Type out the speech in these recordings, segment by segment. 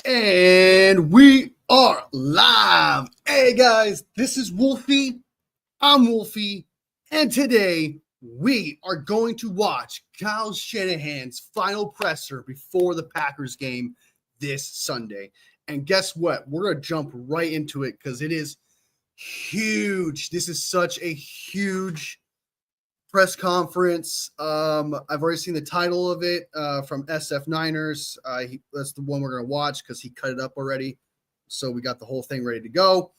And we are live. Hey guys, this is Wolfie. I'm Wolfie. And today we are going to watch Kyle Shanahan's final presser before the Packers game this Sunday. And guess what? We're going to jump right into it because it is huge. This is such a huge press conference. I've already seen the title of it from SF Niners. That's the one we're going to watch because he cut it up already. So we got the whole thing ready to go.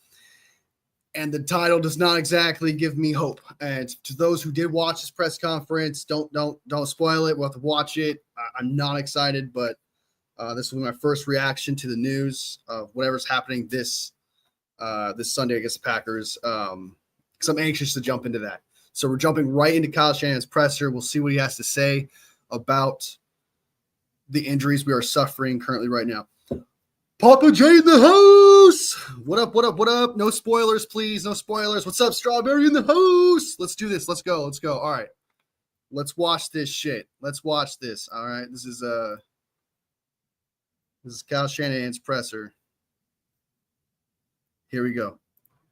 And the title does not exactly give me hope. And to those who did watch this press conference, don't spoil it. We'll have to watch it. I'm not excited, but this will be my first reaction to the news of whatever's happening this Sunday against the Packers. Because I'm anxious to jump into that. So we're jumping right into Kyle Shanahan's presser. We'll see what he has to say about the injuries we are suffering currently right now. Papa J in the house. What up, what up, what up? No spoilers, please. No spoilers. What's up, Strawberry in the house? Let's do this. Let's go. Let's go. All right. Let's watch this shit. Let's watch this. All right. This is Kyle Shanahan's presser. Here we go.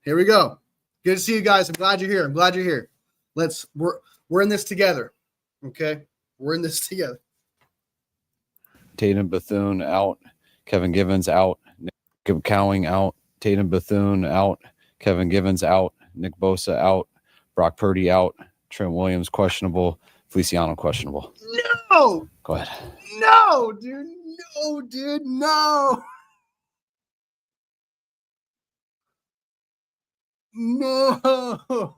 Here we go. Good to see you guys. I'm glad you're here. I'm glad you're here. We're in this together. Okay? We're in this together. Tatum Bethune out. Kevin Givens out. Nick Cowing out. Tatum Bethune out. Kevin Givens out. Nick Bosa out. Brock Purdy out. Trent Williams questionable. Feliciano questionable. No! Go ahead. No, dude. No, dude. No. No.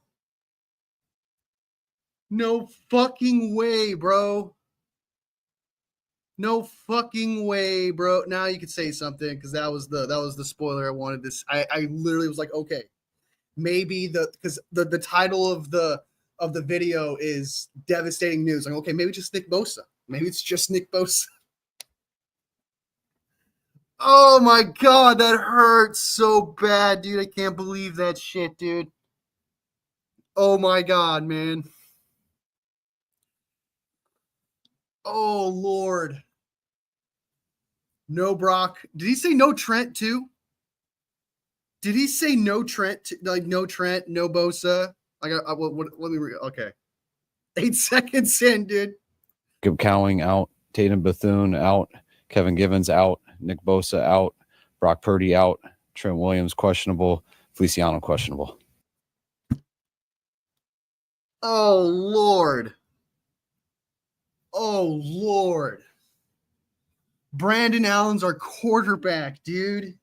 No fucking way, bro. No fucking way, bro. Now you could say something because that was the spoiler I wanted. I literally was like, okay, maybe because the title of the video is devastating news. Like, okay, maybe just Nick Bosa. Maybe it's just Nick Bosa. Oh my god, that hurts so bad, dude. I can't believe that shit, dude. Oh my god, man. Oh, Lord. No Brock. Did he say no Trent, too? Did he say no Trent? Like, no Trent, no Bosa? Let me read. Okay. 8 seconds in, dude. Cowing out. Tatum Bethune out. Kevin Givens out. Nick Bosa out. Brock Purdy out. Trent Williams questionable. Feliciano questionable. Oh, Lord. Oh, Lord. Brandon Allen's our quarterback, dude.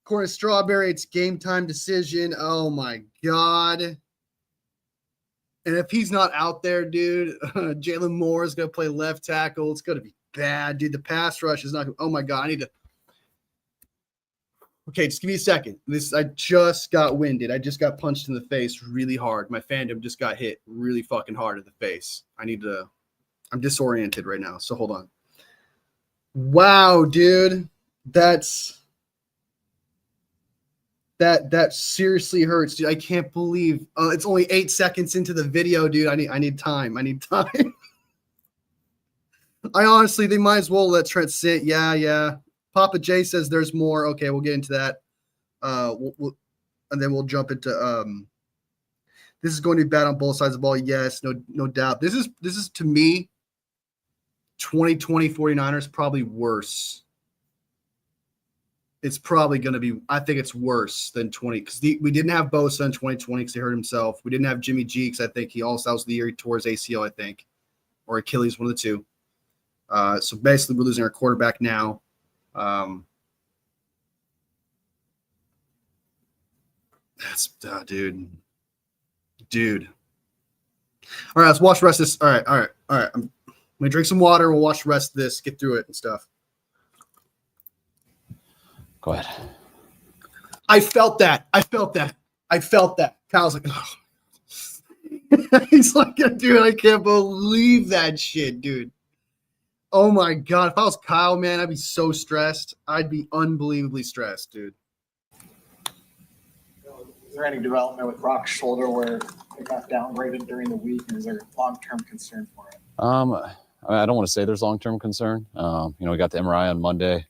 According to Strawberry, it's game time decision. Oh, my God. And if he's not out there, dude, Jalen Moore is going to play left tackle. It's going to be bad, dude. The pass rush is not – oh, my God. I need to – okay, just give me a second. I just got winded. I just got punched in the face really hard. My fandom just got hit really fucking hard in the face. I'm disoriented right now, so hold on. Wow, dude. That seriously hurts, dude. I can't believe it's only 8 seconds into the video, dude. I need time. I need time. I honestly, they might as well let Trent sit. Yeah. Papa J says there's more. Okay, we'll get into that. And then we'll jump into this is going to be bad on both sides of the ball. Yes, no doubt. This is to me 2020 49ers probably worse. It's probably going to be, I think it's worse than 20 because we didn't have Bosa in 2020 because he hurt himself. We didn't have Jimmy G because I think that was the year he tore his ACL, I think, or Achilles, one of the two. So basically, we're losing our quarterback now. That's dude. All right, let's watch the rest of this. All right. I'm gonna drink some water. We'll watch the rest of this, get through it and stuff. Go ahead. I felt that. Kyle's like, oh. He's like, dude, I can't believe that shit, dude. Oh my God. If I was Kyle, man, I'd be so stressed. I'd be unbelievably stressed, dude. Is there any development with Brock's shoulder where it got downgraded during the week, and is there long-term concern for it? I don't want to say there's long-term concern. We got the MRI on Monday.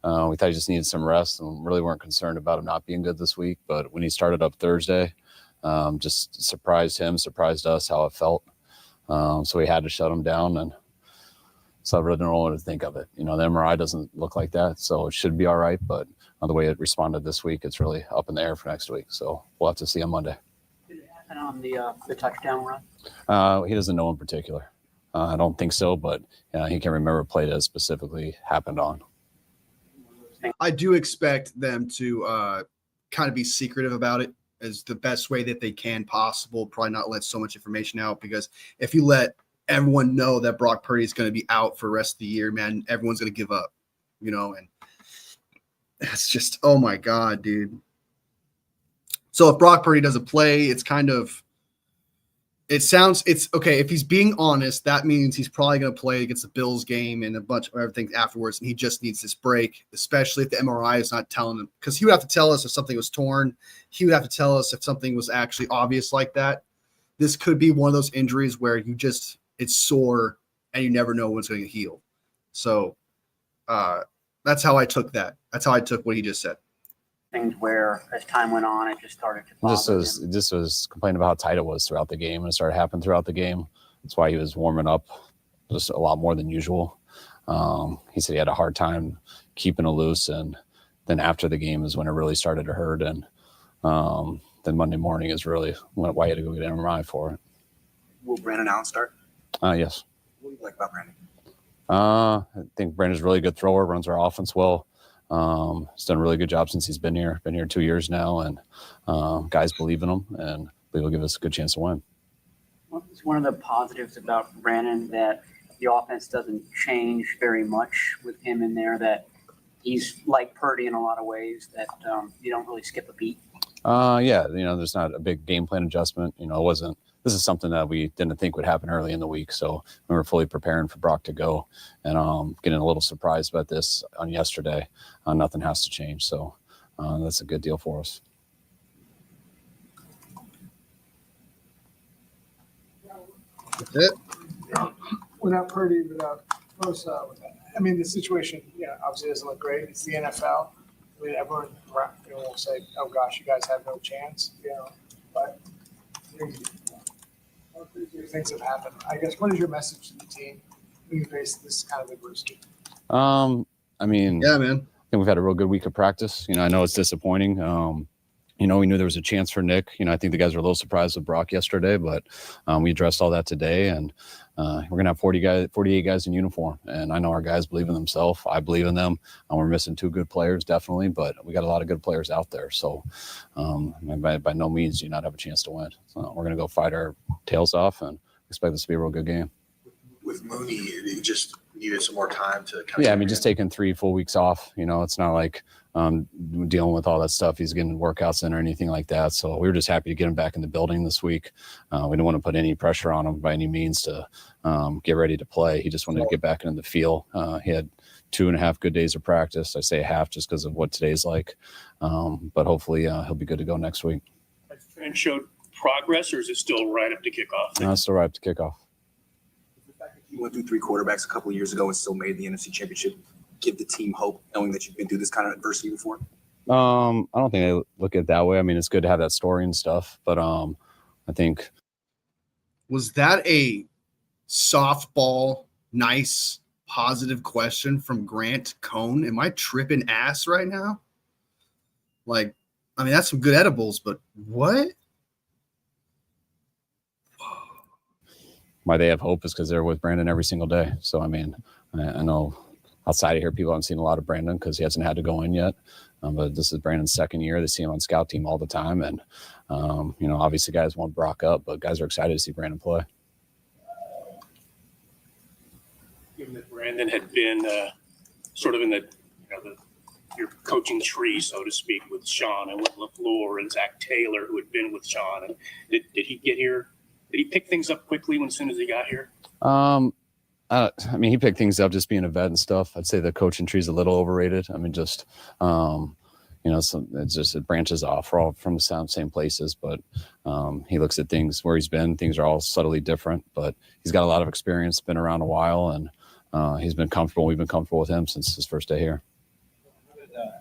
We thought he just needed some rest and really weren't concerned about him not being good this week. But when he started up Thursday, just surprised him, surprised us how it felt. So we had to shut him down, and so I really don't know what to think of it. The MRI doesn't look like that, so it should be all right. But the way it responded this week, it's really up in the air for next week. So we'll have to see on Monday. Did it happen on the touchdown run? He doesn't know in particular. I don't think so, but he can remember a play that specifically happened on. I do expect them to kind of be secretive about it as the best way that they can possible. Probably not let so much information out, because if you let everyone know that Brock Purdy is going to be out for the rest of the year, man, everyone's going to give up, and it's just, oh my God, dude. So if Brock Purdy doesn't play, it's okay. If he's being honest, that means he's probably going to play against the Bills game and a bunch of everything afterwards. And he just needs this break, especially if the MRI is not telling him, because he would have to tell us if something was torn. He would have to tell us if something was actually obvious like that. This could be one of those injuries where it's sore and you never know when it's going to heal. So that's how I took that. That's how I took what he just said. Things where as time went on, it just started to bother him. This was complaining about how tight it was throughout the game, and it started happening throughout the game. That's why he was warming up just a lot more than usual. He said he had a hard time keeping it loose, and then after the game is when it really started to hurt. And then Monday morning is really why he had to go get an MRI for it. Will Brandon Allen start? Yes. What do you like about Brandon? I think Brandon's a really good thrower, runs our offense well. He's done a really good job since he's been here. Been here 2 years now, and guys believe in him, and believe he'll give us a good chance to win. Well, it's one of the positives about Brandon that the offense doesn't change very much with him in there, that he's like Purdy in a lot of ways, that you don't really skip a beat. Yeah, there's not a big game plan adjustment. This is something that we didn't think would happen early in the week. So we were fully preparing for Brock to go, and getting a little surprised about this on yesterday. Nothing has to change. So that's a good deal for us. That's it. Without Purdy, without bosa, the situation, obviously doesn't look great. It's the NFL. Everyone will say, "Oh gosh, you guys have no chance," but things have happened. I guess, what is your message to the team when you face this kind of adversity? Yeah, man. Yeah, I think we've had a real good week of practice. I know it's disappointing. We knew there was a chance for Nick. I think the guys were a little surprised with Brock yesterday, but we addressed all that today, and we're going to have 48 guys in uniform. And I know our guys believe in themselves. I believe in them. We're missing 2 good players, definitely, but we got a lot of good players out there. So by no means do you not have a chance to win. So we're going to go fight our tails off and expect this to be a real good game. With Mooney, you just needed some more time to just taking 3 full weeks off. It's not like dealing with all that stuff. He's getting workouts in or anything like that. So we were just happy to get him back in the building this week. We didn't want to put any pressure on him by any means to get ready to play. He just wanted to get back into the field. He had 2.5 good days of practice. I say half just because of what today's like. But hopefully he'll be good to go next week. Has Trent showed progress, or is it still right up to kickoff? No, it's still right up to kickoff. The fact that you went through 3 quarterbacks a couple of years ago and still made the NFC Championship give the team hope, knowing that you've been through this kind of adversity before? I don't think they look at it that way. It's good to have that story and stuff, but I think. Was that a softball, nice, positive question from Grant Cohn? Am I tripping ass right now? That's some good edibles, but what? Why they have hope is because they're with Brandon every single day. So, I know outside of here, people haven't seen a lot of Brandon because he hasn't had to go in yet. But this is Brandon's second year. They see him on scout team all the time. And, obviously guys want Brock up, but guys are excited to see Brandon play. Given that Brandon had been sort of in your coaching tree, so to speak, with Sean and with LaFleur and Zach Taylor, who had been with Sean. And did he get here? Did he pick things up quickly as soon as he got here? He picked things up just being a vet and stuff. I'd say the coaching tree is a little overrated. So it branches off. We're all from the same places, but he looks at things where he's been. Things are all subtly different, but he's got a lot of experience, been around a while, and he's been comfortable. We've been comfortable with him since his first day here.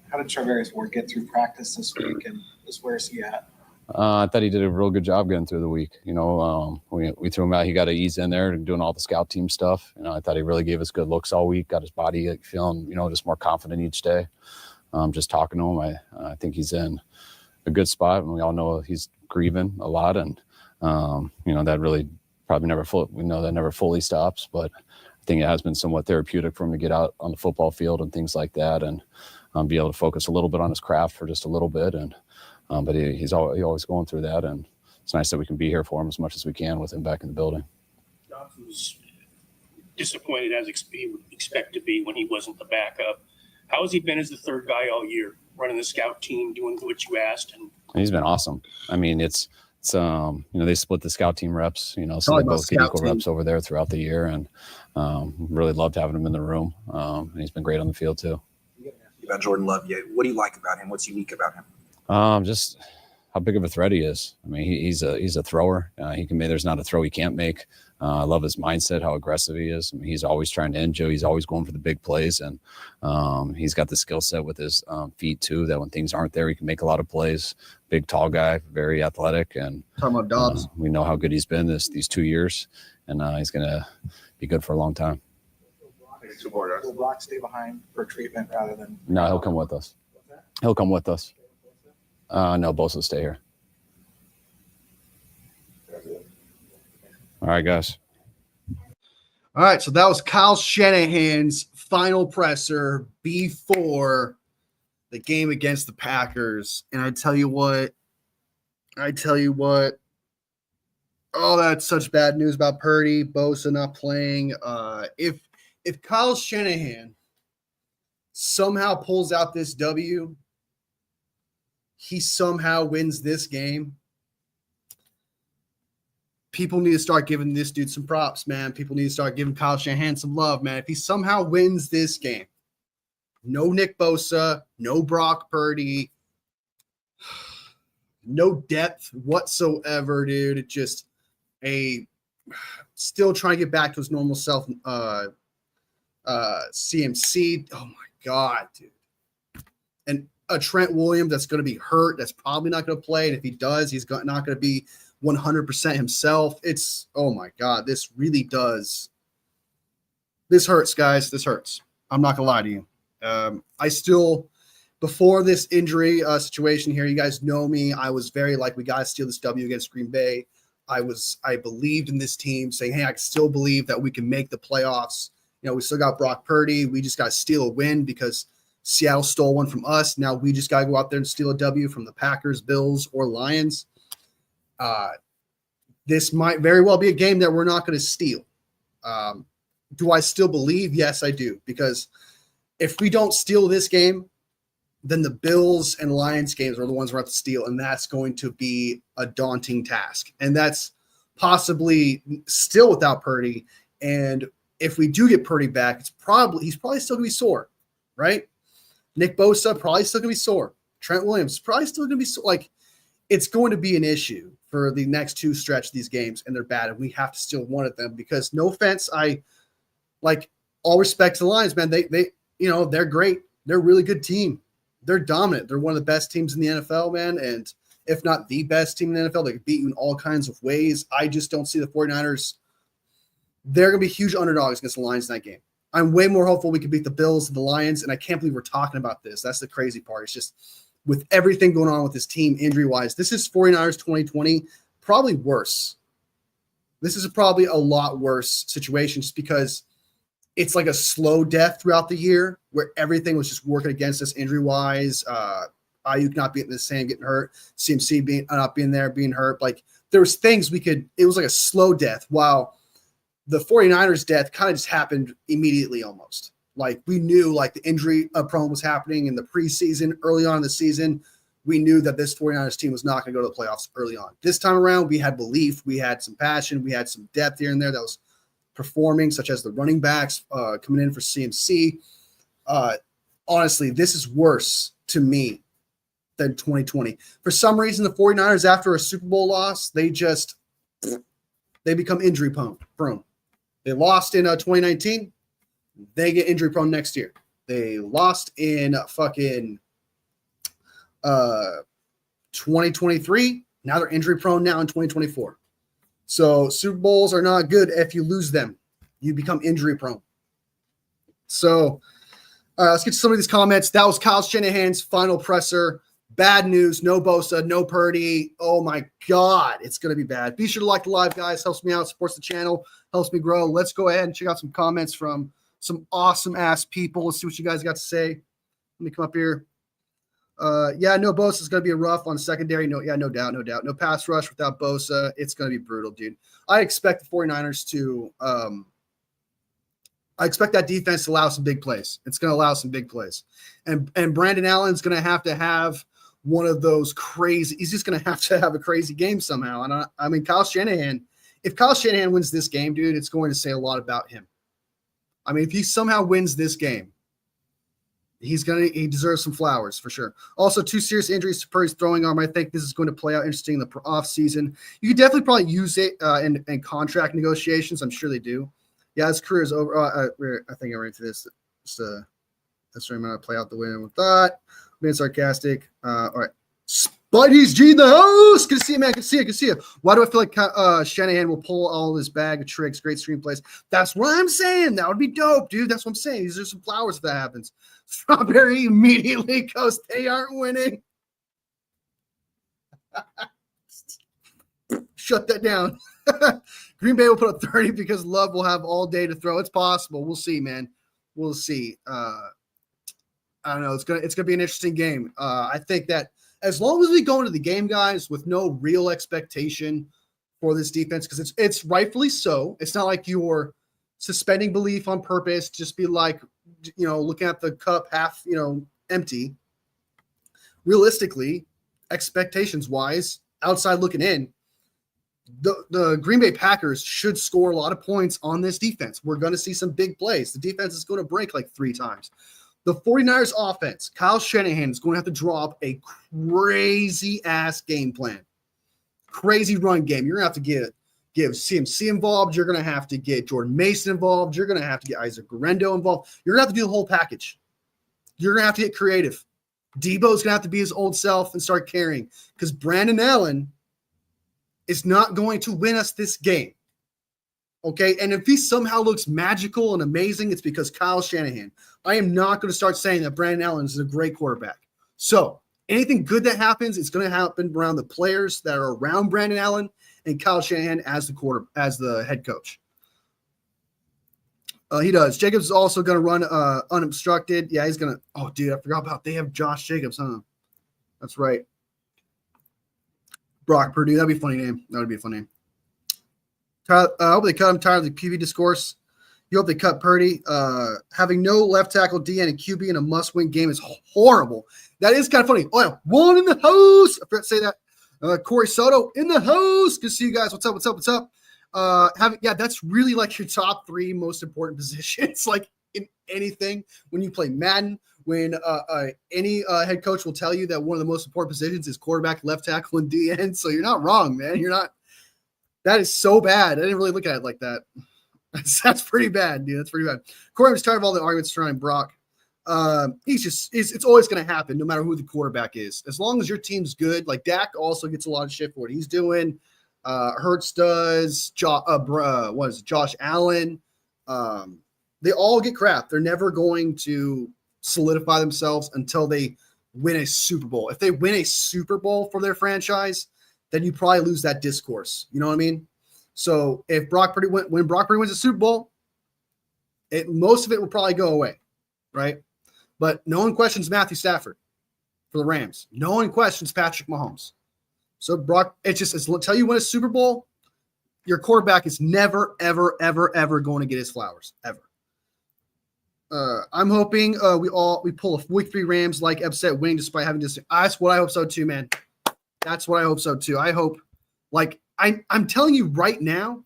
How did Charvarius Ward get through practice this week, and where is he at? I thought he did a real good job getting through the week. We threw him out. He got to ease in there and doing all the scout team stuff. I thought he really gave us good looks all week, got his body feeling, just more confident each day. Just talking to him, I think he's in a good spot, and we all know he's grieving a lot, and that really probably never fully stops, but I think it has been somewhat therapeutic for him to get out on the football field and things like that, and be able to focus a little bit on his craft for just a little bit, and but he's always going through that, and it's nice that we can be here for him as much as we can with him back in the building. Johnson was disappointed as he would expect to be when he wasn't the backup. How has he been as the third guy all year, running the scout team, doing what you asked? And he's been awesome. I mean, it's they split the scout team reps, so they both get equal reps over there throughout the year, and really loved having him in the room. And he's been great on the field too. About Jordan Love yet? What do you like about him? What's unique about him? Just how big of a threat he is. I mean, he's a thrower. He can make. There's not a throw he can't make. I love his mindset, how aggressive he is. I mean, he's always trying to end you. He's always going for the big plays, and he's got the skill set with his feet too. That when things aren't there, he can make a lot of plays. Big, tall guy, very athletic, and Talking about Dobbs. we know how good he's been these 2 years, and he's gonna be good for a long time. Will Brock stay behind for treatment rather than? No, he'll come with us. He'll come with us. No, bosa will stay here. All right, guys. All right, so that was Kyle Shanahan's final presser before the game against the Packers. And I tell you what, oh, that's such bad news about Purdy, Bosa not playing. If Kyle Shanahan somehow pulls out this W, he somehow wins this game, people need to start giving this dude some props, man. People need to start giving Kyle Shanahan some love, man. If he somehow wins this game, no Nick Bosa, no Brock Purdy, no depth whatsoever, dude. It's just still trying to get back to his normal self. CMC, oh my God, dude. And a Trent Williams that's going to be hurt, that's probably not going to play. And if he does, he's not going to be 100% himself. It's, oh my God, this really does. This hurts, guys. This hurts. I'm not going to lie to you. I still, before this injury situation here, you guys know me. I was very like, we got to steal this W against Green Bay. I believed in this team, saying, hey, I still believe that we can make the playoffs. We still got Brock Purdy. We just got to steal a win because Seattle stole one from us. Now we just got to go out there and steal a W from the Packers, Bills, or Lions. This might very well be a game that we're not going to steal. Do I still believe? Yes, I do. Because if we don't steal this game, then the Bills and Lions games are the ones we're going to steal, and that's going to be a daunting task. And that's possibly still without Purdy. And if we do get Purdy back, he's probably still going to be sore, right? Nick Bosa probably still going to be sore. Trent Williams probably still going to be sore. Like, it's going to be an issue for the next two stretch of these games, and they're bad, and we have to steal one of them because, no offense, I like all respect to the Lions, man. They're great. They're a really good team. They're dominant. They're one of the best teams in the NFL, man, and if not the best team in the NFL, they could beat you in all kinds of ways. I just don't see the 49ers. They're going to be huge underdogs against the Lions in that game. I'm way more hopeful we could beat the Bills and the Lions, and I can't believe we're talking about this. That's the crazy part. It's just with everything going on with this team injury-wise, this is 49ers 2020, probably worse. This is probably a lot worse situation just because it's like a slow death throughout the year where everything was just working against us injury-wise. Ayuk not being the same, getting hurt. CMC not being there, being hurt. Like, there was things it was like a slow death, while the 49ers death kind of just happened immediately almost. Like, we knew like the injury prone was happening in the preseason, early on in the season. We knew that this 49ers team was not going to go to the playoffs early on. This time around, we had belief. We had some passion. We had some depth here and there that was performing, such as the running backs coming in for CMC. Honestly, this is worse to me than 2020. For some reason, the 49ers, after a Super Bowl loss, they become injury prone. They lost in 2019. They get injury prone next year. They lost in fucking 2023. Now they're injury prone now in 2024. So Super Bowls are not good if you lose them. You become injury prone. So let's get to some of these comments. That was Kyle Shanahan's final presser. Bad news. No Bosa, no Purdy. Oh my God. It's going to be bad. Be sure to like the live, guys. Helps me out, supports the channel, helps me grow. Let's go ahead and check out some comments from some awesome ass people. Let's see what you guys got to say. Let me come up here. Yeah, no Bosa is going to be rough on secondary. No doubt. No pass rush without Bosa. It's going to be brutal, dude. I expect the 49ers to I expect that defense to allow some big plays. It's going to allow some big plays. And Brandon Allen's going to have one of those crazy – he's just going to have a crazy game somehow. And I mean, Kyle Shanahan – if Kyle Shanahan wins this game, dude, it's going to say a lot about him. I mean, if he somehow wins this game, he deserves some flowers for sure. Also, 2 serious injuries to Purdy's throwing arm. I think this is going to play out interesting in the offseason. You could definitely probably use it in contract negotiations. I'm sure they do. Yeah, his career is over. I think I ran into this. That's right. I'm going to play out the win with that. Being sarcastic. All right. Spidey's G in the house. Good to see you, man. Good to see you. Why do I feel like Shanahan will pull all this bag of tricks, great screenplays? That's what I'm saying. That would be dope, dude. That's what I'm saying. These are some flowers if that happens. Strawberry immediately goes, they aren't winning. Shut that down. Green Bay will put up 30 because Love will have all day to throw. It's possible. We'll see, man. We'll see. I don't know. It's gonna be an interesting game. I think that as long as we go into the game, guys, with no real expectation for this defense, because it's rightfully so. It's not like you're suspending belief on purpose. Just be like, looking at the cup half, empty. Realistically, expectations wise, outside looking in, the Green Bay Packers should score a lot of points on this defense. We're going to see some big plays. The defense is going to break like 3 times. The 49ers offense, Kyle Shanahan is going to have to draw up a crazy-ass game plan. Crazy run game. You're going to have to give CMC involved. You're going to have to get Jordan Mason involved. You're going to have to get Isaac Guerrero involved. You're going to have to do the whole package. You're going to have to get creative. Deebo's going to have to be his old self and start carrying because Brandon Allen is not going to win us this game. Okay, and if he somehow looks magical and amazing, it's because Kyle Shanahan. I am not going to start saying that Brandon Allen is a great quarterback. So anything good that happens, it's going to happen around the players that are around Brandon Allen and Kyle Shanahan as the head coach. He does. Jacobs is also going to run unobstructed. Yeah, he's going to. Oh, dude, I forgot about they have Josh Jacobs, huh? That's right. Brock Purdy. That'd be a funny name. That would be a funny name. I hope they cut him. Tired of the QB discourse. You hope they cut Purdy. Having no left tackle, DN, and QB in a must-win game is horrible. That is kind of funny. Oh, yeah. One in the house. I forgot to say that. Corey Soto in the house. Good to see you guys. What's up? That's really like your top 3 most important positions. Like in anything, when you play Madden, when any head coach will tell you that one of the most important positions is quarterback, left tackle, and DN. So you're not wrong, man. You're not. That is so bad. I didn't really look at it like that. That's pretty bad, dude. That's pretty bad. Corey was tired of all the arguments surrounding Brock. It's always going to happen no matter who the quarterback is. As long as your team's good, like Dak also gets a lot of shit for what he's doing. Hurts does. Josh Allen? They all get crap. They're never going to solidify themselves until they win a Super Bowl. If they win a Super Bowl for their franchise, then you probably lose that discourse. You know what I mean? So if when Brock Purdy wins a Super Bowl, most of it will probably go away, right? But no one questions Matthew Stafford for the Rams. No one questions Patrick Mahomes. So Brock, until you win a Super Bowl, your quarterback is never, ever, ever, ever going to get his flowers, ever. I'm hoping we pull a Week 3 Rams like upset win despite having this. That's what I hope so too, man. That's what I hope so too. I hope, like, I'm telling you right now,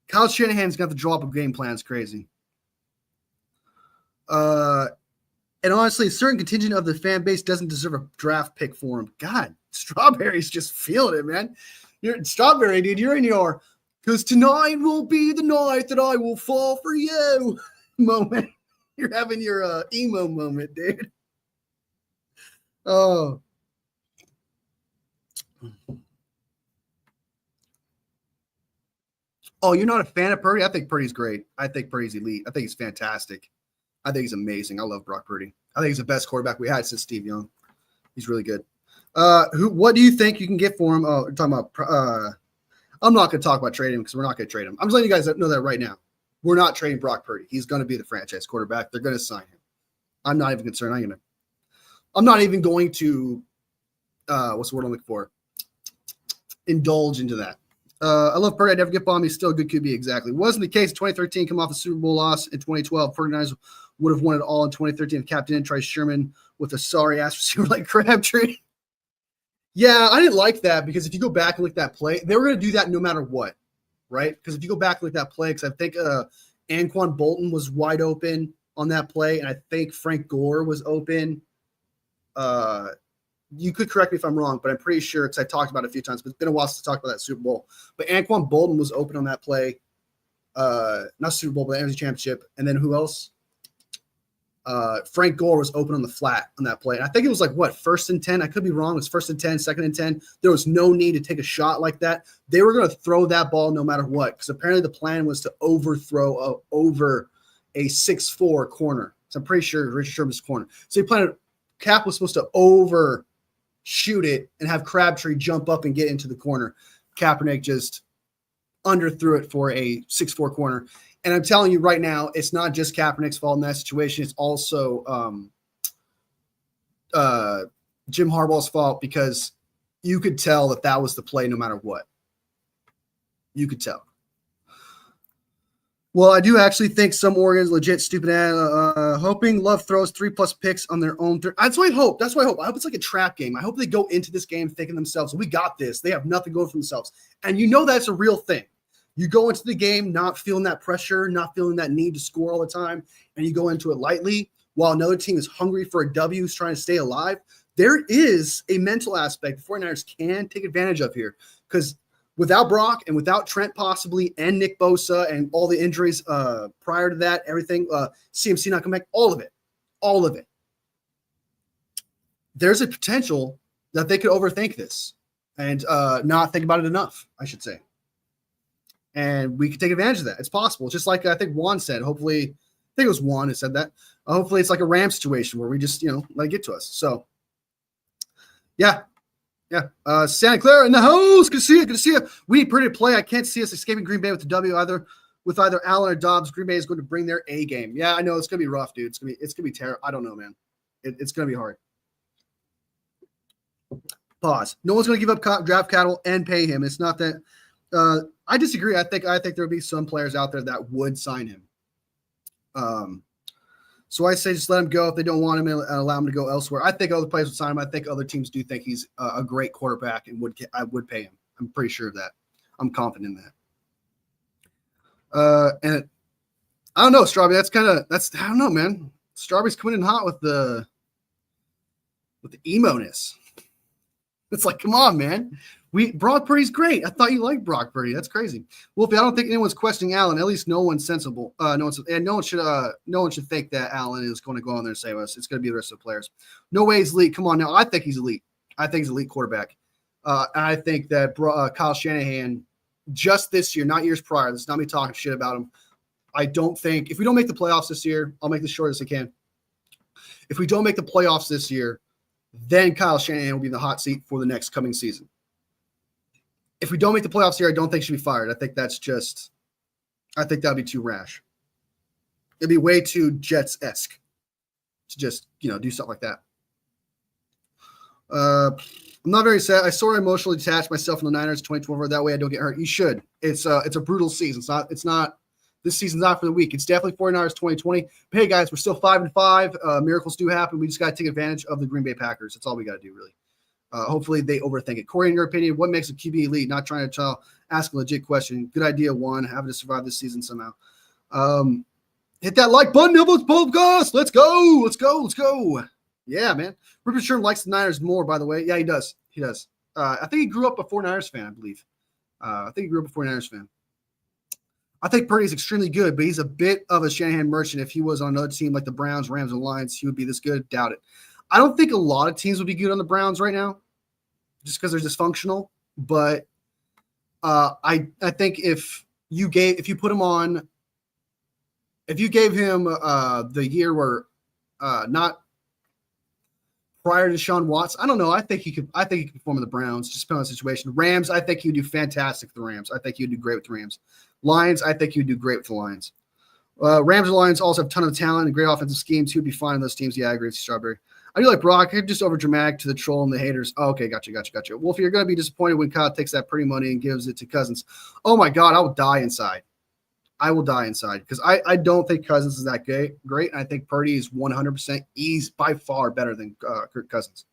Kyle Shanahan's got to draw up a game plan. It's crazy. And honestly, a certain contingent of the fan base doesn't deserve a draft pick for him. God, Strawberry's just feeling it, man. You're Strawberry, dude. You're in your because tonight will be the night that I will fall for you moment. You're having your emo moment, dude. Oh. Oh, you're not a fan of Purdy? I think Purdy's great. I think Purdy's elite. I think he's fantastic. I think he's amazing. I love Brock Purdy. I think he's the best quarterback we had since Steve Young. He's really good. What do you think you can get for him? Oh, we're talking about I'm not going to talk about trading him because we're not going to trade him. I'm just letting you guys know that right now. We're not trading Brock Purdy. He's going to be the franchise quarterback. They're going to sign him. I'm not even concerned. I'm not even going to what's the word I'm looking for? Indulge into that. I love Purdy. I never get bombed. He's still a good QB. Exactly. Wasn't the case in 2013. Come off a Super Bowl loss in 2012. 49ers would have won it all in 2013 if Captain in tries Sherman with a sorry ass receiver like Crabtree. Yeah, I didn't like that because if you go back and look at that play, they were going to do that no matter what, right? Because if you go back and look at that play, because I think Anquan Bolton was wide open on that play, and I think Frank Gore was open. You could correct me if I'm wrong, but I'm pretty sure because I talked about it a few times, but it's been a while since I talked about that Super Bowl. But Anquan Bolton was open on that play. Not Super Bowl, but the NFC Championship. And then who else? Frank Gore was open on the flat on that play. And I think it was like, what, 1st and 10? I could be wrong. It was 1st and 10, 2nd and 10. There was no need to take a shot like that. They were going to throw that ball no matter what because apparently the plan was to overthrow over a 6'4 corner. So I'm pretty sure Richard Sherman's corner. So he planned Cap was supposed to overshoot it and have Crabtree jump up and get into the corner. Kaepernick just underthrew it for a 6'4 corner. And I'm telling you right now, it's not just Kaepernick's fault in that situation. It's also Jim Harbaugh's fault because you could tell that was the play no matter what. You could tell. Well, I do actually think some Oregon's legit stupid. Hoping Love throws 3+ picks on their own. That's what I hope. I hope it's like a trap game. I hope they go into this game thinking themselves, we got this. They have nothing going for themselves. And you know that's a real thing. You go into the game not feeling that pressure, not feeling that need to score all the time, and you go into it lightly while another team is hungry for a W, is trying to stay alive. There is a mental aspect the 49ers can take advantage of here because without Brock and without Trent possibly and Nick Bosa and all the injuries prior to that, everything, CMC not coming back, all of it. There's a potential that they could overthink this and not think about it enough, I should say. And we could take advantage of that. It's possible. Just like I think Juan said, hopefully, I think it was Juan who said that. Hopefully it's like a Ram situation where we just, let it get to us. So, yeah. Santa Clara in the house. Good to see you. We need Purdy to play. I can't see us escaping Green Bay with the W with either Allen or Dobbs. Green Bay is going to bring their A game. Yeah, I know it's going to be rough, dude. It's gonna be terrible. I don't know, man. It's going to be hard. Pause. No one's going to give up draft cattle and pay him. It's not that. I disagree. I think there would be some players out there that would sign him. So I say just let him go if they don't want him and allow him to go elsewhere. I think other players would sign him. I think other teams do think he's a great quarterback and I would pay him. I'm pretty sure of that. I'm confident in that. And I don't know, Strawberry. I don't know, man. Strawberry's coming in hot with the emo-ness. It's like, come on, man. Brock Purdy's great. I thought you liked Brock Purdy. That's crazy. Wolfie, I don't think anyone's questioning Allen. At least no one's sensible. No one should think that Allen is going to go on there and save us. It's going to be the rest of the players. No way he's elite. Come on now. I think he's elite. I think he's an elite quarterback. And I think that Kyle Shanahan, just this year, not years prior, this is not me talking shit about him. I don't think if we don't make the playoffs this year, I'll make this short as I can. If we don't make the playoffs this year, then Kyle Shanahan will be in the hot seat for the next coming season. If we don't make the playoffs here, I don't think he should be fired. I think that'd be too rash. It'd be way too Jets-esque to just, do something like that. I'm not very sad. I sort of emotionally detached myself from the Niners 2024. That way I don't get hurt. You should. It's a brutal season. This season's not for the week. It's definitely 49ers 2020. But hey, guys, we're still 5-5. Miracles do happen. We just got to take advantage of the Green Bay Packers. That's all we got to do, really. Hopefully they overthink it. Corey, in your opinion, what makes a QB elite? Not trying to ask a legit question. Good idea, one. Having to survive this season somehow. Hit that like button, Nibbles Podcast. Let's go. Let's go. Let's go. Yeah, man. Rupert Sherman likes the Niners more, by the way. Yeah, he does. He does. I think he grew up a 49ers fan, I believe. I think he grew up a 49ers fan. I think Purdy is extremely good, but he's a bit of a Shanahan merchant. If he was on another team like the Browns, Rams, and Lions, he would be this good. Doubt it. I don't think a lot of teams would be good on the Browns right now just because they're dysfunctional. But I think if you gave him the year where not prior to Deshaun Watson, I don't know. I think he could perform in the Browns, just depending on the situation. Rams, I think he would do fantastic with the Rams. I think he would do great with the Rams. Lions, I think he would do great with the Lions. Rams and Lions also have a ton of talent and great offensive schemes. He would be fine in those teams. Yeah, I agree with Strawberry. I do like Brock. I'm just over dramatic to the troll and the haters. Oh, okay, gotcha. Wolf, you're going to be disappointed when Kyle takes that pretty money and gives it to Cousins. Oh, my God, I will die inside. Because I don't think Cousins is that great. And I think Purdy is 100%. He's by far better than Kirk Cousins.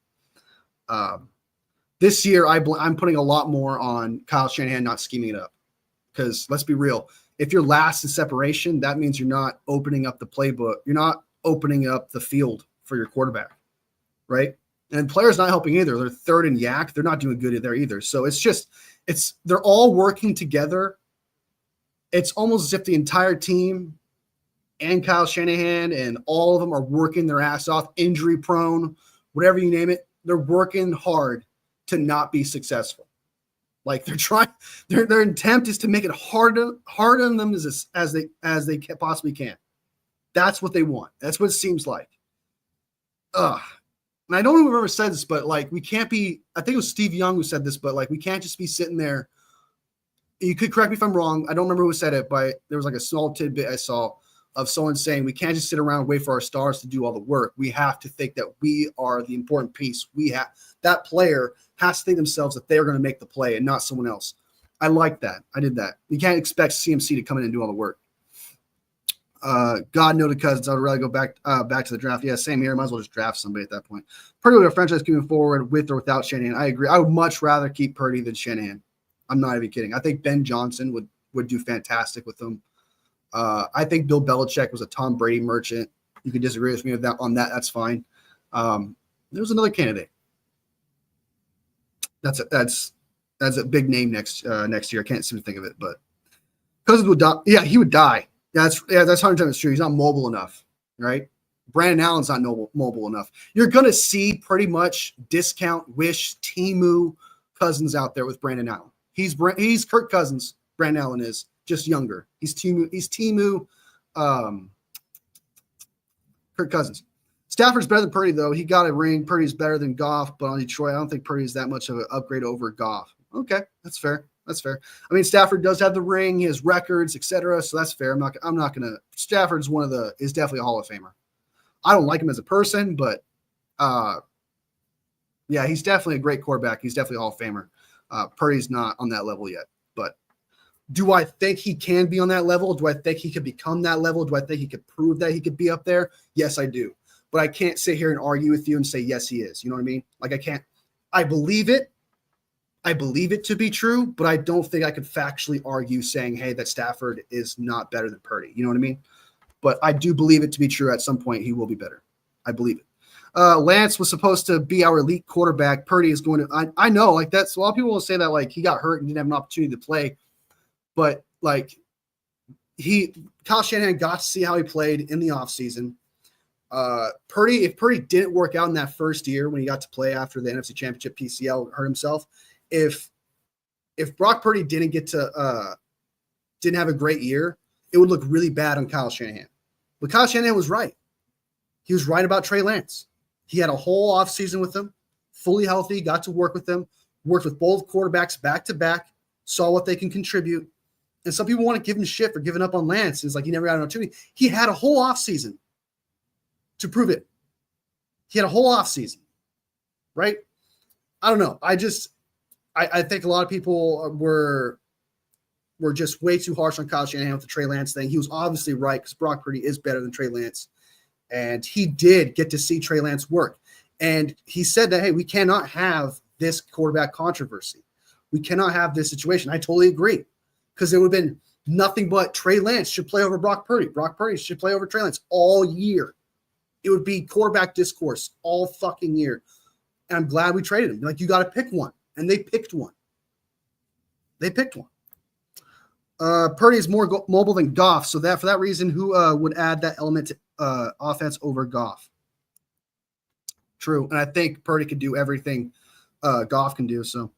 This year, I'm putting a lot more on Kyle Shanahan not scheming it up. Because let's be real. If you're last in separation, that means you're not opening up the playbook. You're not opening up the field for your quarterback, right? And players not helping either. They're third in yak. They're not doing good there either. So they're all working together. It's almost as if the entire team and Kyle Shanahan and all of them are working their ass off, injury prone, whatever you name it. They're working hard to not be successful. Like they're trying, their attempt is to make it hard on them as they possibly can. That's what they want. That's what it seems like. And I don't remember who said this, but like we can't be. I think it was Steve Young who said this, but like we can't just be sitting there. You could correct me if I'm wrong. I don't remember who said it, but there was like a small tidbit I saw of someone saying we can't just sit around and wait for our stars to do all the work. We have to think that we are the important piece. That player has to think themselves that they're going to make the play and not someone else. I like that. I did that. You can't expect CMC to come in and do all the work. God no to Cousins. I would rather go back to the draft. Yeah, same here. Might as well just draft somebody at that point. Purdy with a franchise moving forward with or without Shanahan. I agree. I would much rather keep Purdy than Shanahan. I'm not even kidding. I think Ben Johnson would do fantastic with them. I think Bill Belichick was a Tom Brady merchant. You can disagree with me on that. That's fine. There's another candidate. That's a big name next year. I can't seem to think of it, but Cousins would die. Yeah, he would die. That's 100% true. He's not mobile enough, right? Brandon Allen's not mobile enough. You're gonna see pretty much discount wish Temu Cousins out there with Brandon Allen. He's Kirk Cousins. Brandon Allen is just younger. He's Temu. Kirk Cousins. Stafford's better than Purdy, though. He got a ring. Purdy's better than Goff, but on Detroit, I don't think Purdy's that much of an upgrade over Goff. Okay, that's fair. I mean, Stafford does have the ring, he has records, etc. So that's fair. I'm not gonna. Stafford's is definitely a Hall of Famer. I don't like him as a person, but yeah, he's definitely a great quarterback. He's definitely a Hall of Famer. Purdy's not on that level yet, but do I think he can be on that level? Do I think he could become that level? Do I think he could prove that he could be up there? Yes, I do. But I can't sit here and argue with you and say, yes, he is. You know what I mean? Like I can't. I believe it. I believe it to be true, but I don't think I could factually argue saying, hey, that Stafford is not better than Purdy. You know what I mean? But I do believe it to be true. At some point, he will be better. I believe it. Lance was supposed to be our elite quarterback. Purdy is going to. I know, like that's a lot of people will say that like he got hurt and didn't have an opportunity to play, but like Kyle Shanahan got to see how he played in the offseason. If Purdy didn't work out in that first year when he got to play after the NFC Championship PCL hurt himself, if Brock Purdy didn't have a great year, it would look really bad on Kyle Shanahan. But Kyle Shanahan was right. He was right about Trey Lance. He had a whole offseason with him, fully healthy, got to work with them, worked with both quarterbacks back to back, saw what they can contribute. And some people want to give him shit for giving up on Lance. It's like he never got an opportunity. He had a whole offseason to prove it. He had a whole offseason, right? I don't know. I think a lot of people were just way too harsh on Kyle Shanahan with the Trey Lance thing. He was obviously right because Brock Purdy is better than Trey Lance. And he did get to see Trey Lance work. And he said that, hey, we cannot have this quarterback controversy. We cannot have this situation. I totally agree because there would have been nothing but Trey Lance should play over Brock Purdy. Brock Purdy should play over Trey Lance all year. It would be quarterback discourse all fucking year. And I'm glad we traded him. Like, you got to pick one. And they picked one. Purdy is more mobile than Goff. So for that reason, who would add that element to offense over Goff? True. And I think Purdy could do everything Goff can do. So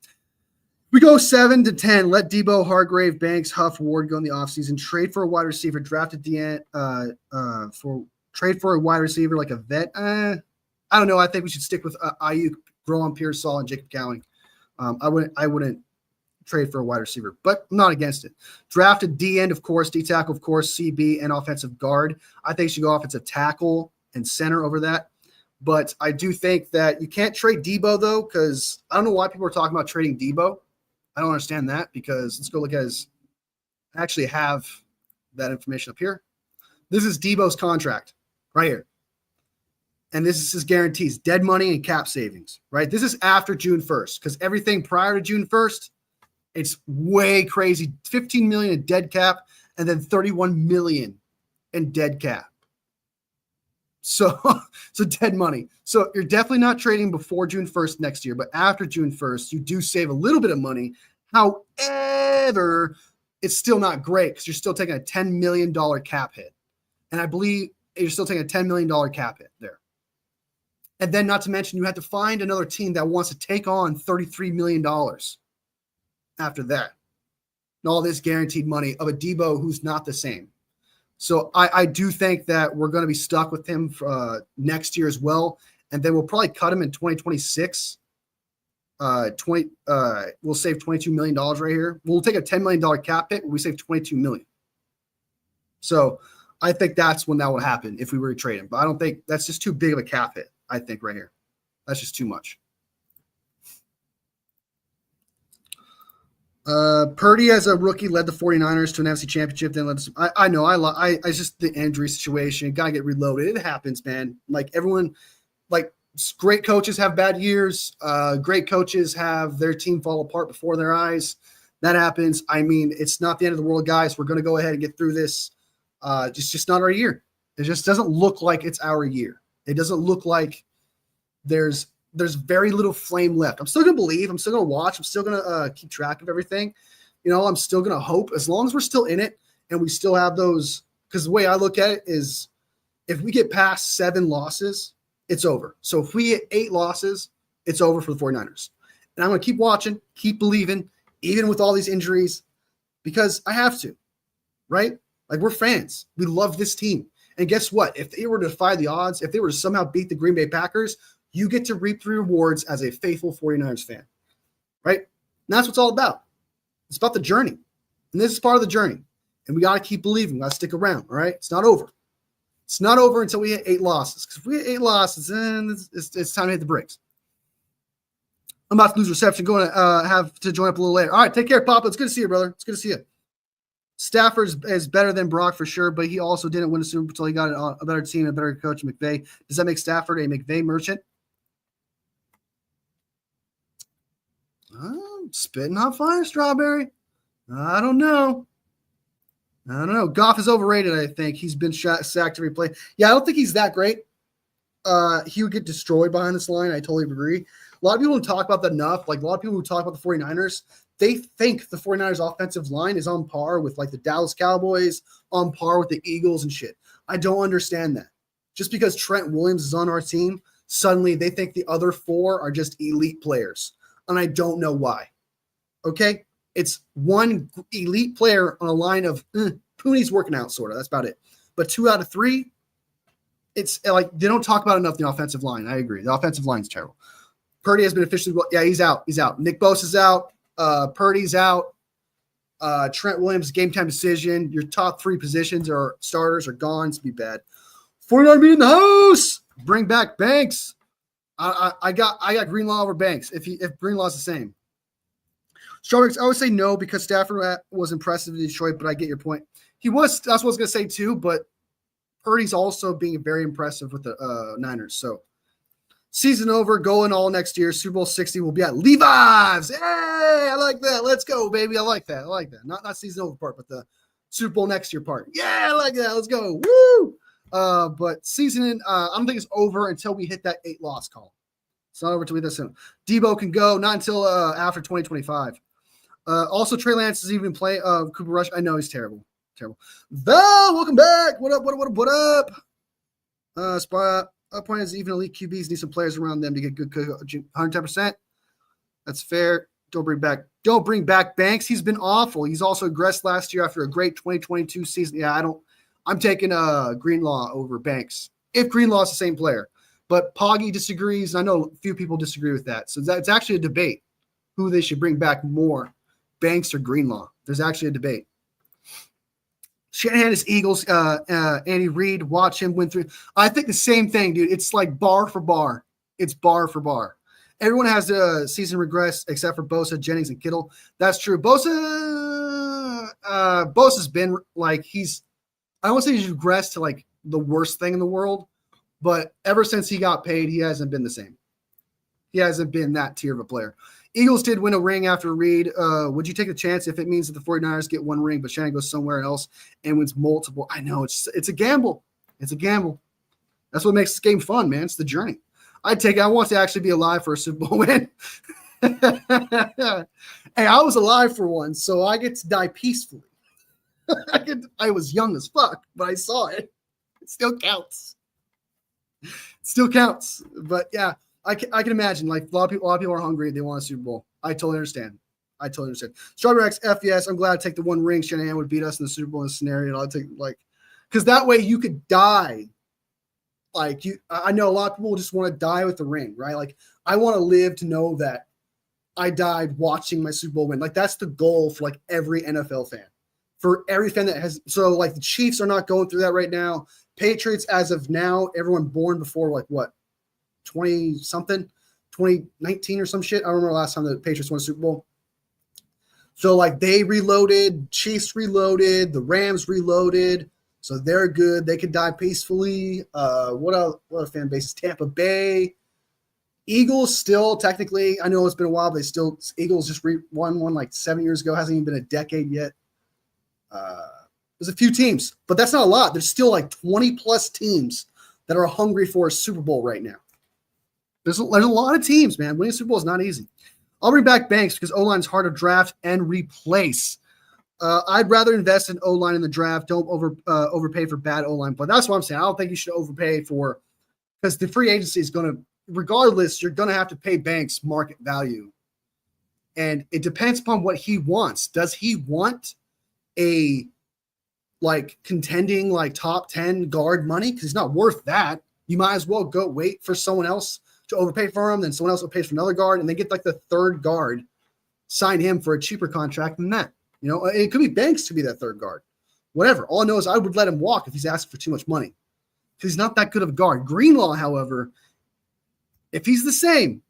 we go 7 to 10. Let Deebo, Hargrave, Banks, Huff, Ward go in the offseason. Trade for a wide receiver. Draft at the end trade for a wide receiver like a vet. I don't know. I think we should stick with Ayuk, Grown, Pearsall, and Jacob Cowing. I wouldn't trade for a wide receiver, but I'm not against it. Drafted D end, of course, D tackle, of course, CB, and offensive guard. I think you should go offensive tackle and center over that. But I do think that you can't trade Deebo, though, because I don't know why people are talking about trading Deebo. I don't understand that, because let's go look at his – I actually have that information up here. This is Deebo's contract right here. And this is his guarantees, dead money and cap savings, right? This is after June 1st, because everything prior to June 1st, it's way crazy. 15 million in dead cap and then 31 million in dead cap. So dead money. So you're definitely not trading before June 1st next year, but after June 1st, you do save a little bit of money. However, it's still not great because you're still taking a $10 million cap hit. And I believe you're still taking a $10 million cap hit there. And then not to mention, you have to find another team that wants to take on $33 million after that. And all this guaranteed money of a Deebo who's not the same. So I do think that we're going to be stuck with him for, next year as well. And then we'll probably cut him in 2026. We'll save $22 million right here. We'll take a $10 million cap hit. We save $22 million. So I think that's when that would happen if we were to trade him. But I don't think that's just too big of a cap hit, I think, right here. That's just too much. Purdy as a rookie led the 49ers to an NFC championship. Then I know I just the injury situation. Got to get reloaded. It happens, man. Like everyone, like great coaches have bad years. Great coaches have their team fall apart before their eyes. That happens. I mean, it's not the end of the world, guys. We're going to go ahead and get through this. It's just not our year. It just doesn't look like it's our year. It doesn't look like there's very little flame left. I'm still going to believe. I'm still going to watch. I'm still going to keep track of everything. You know, I'm still going to hope as long as we're still in it and we still have those. Because the way I look at it is if we get past 7 losses, it's over. So if we get 8 losses, it's over for the 49ers. And I'm going to keep watching, keep believing, even with all these injuries, because I have to, right? Like we're fans. We love this team. And guess what? If they were to defy the odds, if they were to somehow beat the Green Bay Packers, you get to reap the rewards as a faithful 49ers fan, right? And that's what it's all about. It's about the journey. And this is part of the journey. And we got to keep believing. We got to stick around, all right? It's not over. It's not over until we hit 8 losses. Because if we hit 8 losses, then it's time to hit the brakes. I'm about to lose reception. Going to have to join up a little later. All right, take care, Papa. It's good to see you, brother. It's good to see you. Stafford is better than Brock for sure, but he also didn't win a Super Bowl until he got a better team, a better coach, McVay. Does that make Stafford a McVay merchant? Spitting hot fire, Strawberry. I don't know. Goff is overrated, I think. He's been sacked every play. Yeah, I don't think he's that great. He would get destroyed behind this line. I totally agree. A lot of people don't talk about that enough. Like a lot of people who talk about the 49ers, they think the 49ers offensive line is on par with like the Dallas Cowboys, on par with the Eagles and shit. I don't understand that. Just because Trent Williams is on our team, suddenly they think the other 4 are just elite players. And I don't know why. Okay? It's one elite player on a line of Pooney's working out, sort of. That's about it. But 2 out of 3, it's like they don't talk about enough the offensive line. I agree. The offensive line's terrible. Purdy has been officially – yeah, he's out. He's out. Nick Bosa's out. Purdy's out. Trent Williams, game-time decision. Your top 3 positions or starters are gone. It's be bad. 49 meet in the house. Bring back Banks. I got Greenlaw over Banks if Greenlaw's the same. Strawberries, I would say no because Stafford was impressive in Detroit, but I get your point. He was. That's what I was going to say too, but Purdy's also being very impressive with the Niners. So season over, going all next year. Super Bowl 60 will be at Levi's. Hey, I like that. Let's go, baby. I like that. Not season over part, but Super Bowl next year part. Yeah, I like that. Let's go. Woo! But season, I don't think it's over until we hit that 8-loss column. It's not over until we hit that soon. Deebo can go, not until after 2025. Also, Trey Lance is even playing Cooper Rush. I know he's terrible. Terrible. Val, welcome back. What up? What up? Spot point is even elite QBs need some players around them to get good 110%. That's fair. Don't bring back Banks. He's been awful. He's also regressed last year after a great 2022 season. Yeah, I'm taking Greenlaw over Banks if Greenlaw is the same player. But Poggy disagrees. I know a few people disagree with that. So it's actually a debate who they should bring back more, Banks or Greenlaw. There's actually a debate. Shanahan is Eagles. Andy Reid, watch him win through. I think the same thing, dude. It's like bar for bar. It's bar for bar. Everyone has the season regress except for Bosa, Jennings, and Kittle. That's true. Bosa's been like I don't want to say he's regressed to like the worst thing in the world, but ever since he got paid, he hasn't been the same. He hasn't been that tier of a player. Eagles did win a ring after Reid. Would you take a chance if it means that the 49ers get one ring, but Shanahan goes somewhere else and wins multiple? I know it's a gamble. It's a gamble. That's what makes this game fun, man. It's the journey. I want to actually be alive for a Super Bowl win. Hey, I was alive for one, so I get to die peacefully. I was young as fuck, but I saw it. It still counts. But yeah, I can imagine. Like a lot of people are hungry. They want a Super Bowl. I totally understand. Strawberry X F, yes. I'm glad I take the one ring. Shanahan would beat us in the Super Bowl in this scenario. I'll take because that way you could die. I know a lot of people just want to die with the ring, right? Like I want to live to know that I died watching my Super Bowl win. Like that's the goal for like every NFL fan. For every fan that has, so like the Chiefs are not going through that right now. Patriots, as of now, everyone born before like what, 2019 or some shit. I don't remember the last time the Patriots won a Super Bowl. So like they reloaded, Chiefs reloaded, the Rams reloaded. So they're good. They can die peacefully. What other fan bases? Tampa Bay. Eagles still technically, I know it's been a while, but Eagles just won one like 7 years ago. Hasn't even been a decade yet. There's a few teams, but that's not a lot. There's still like 20 plus teams that are hungry for a Super Bowl right now. There's a lot of teams, man. Winning a Super Bowl is not easy. I'll bring back Banks because O-line is hard to draft and replace. I'd rather invest in O-line in the draft. Don't overpay for bad O-line. But that's what I'm saying. I don't think you should overpay because the free agency is going to, regardless, you're going to have to pay Banks market value. And it depends upon what he wants. Does he want a contending top 10 guard money? Because he's not worth that. You might as well go wait for someone else to overpay for him. Then someone else will pay for another guard and then get the third guard, sign him for a cheaper contract than that. It could be Banks to be that third guard. Whatever. All I know is I would let him walk if he's asking for too much money. Because he's not that good of a guard. Greenlaw, however, if he's the same,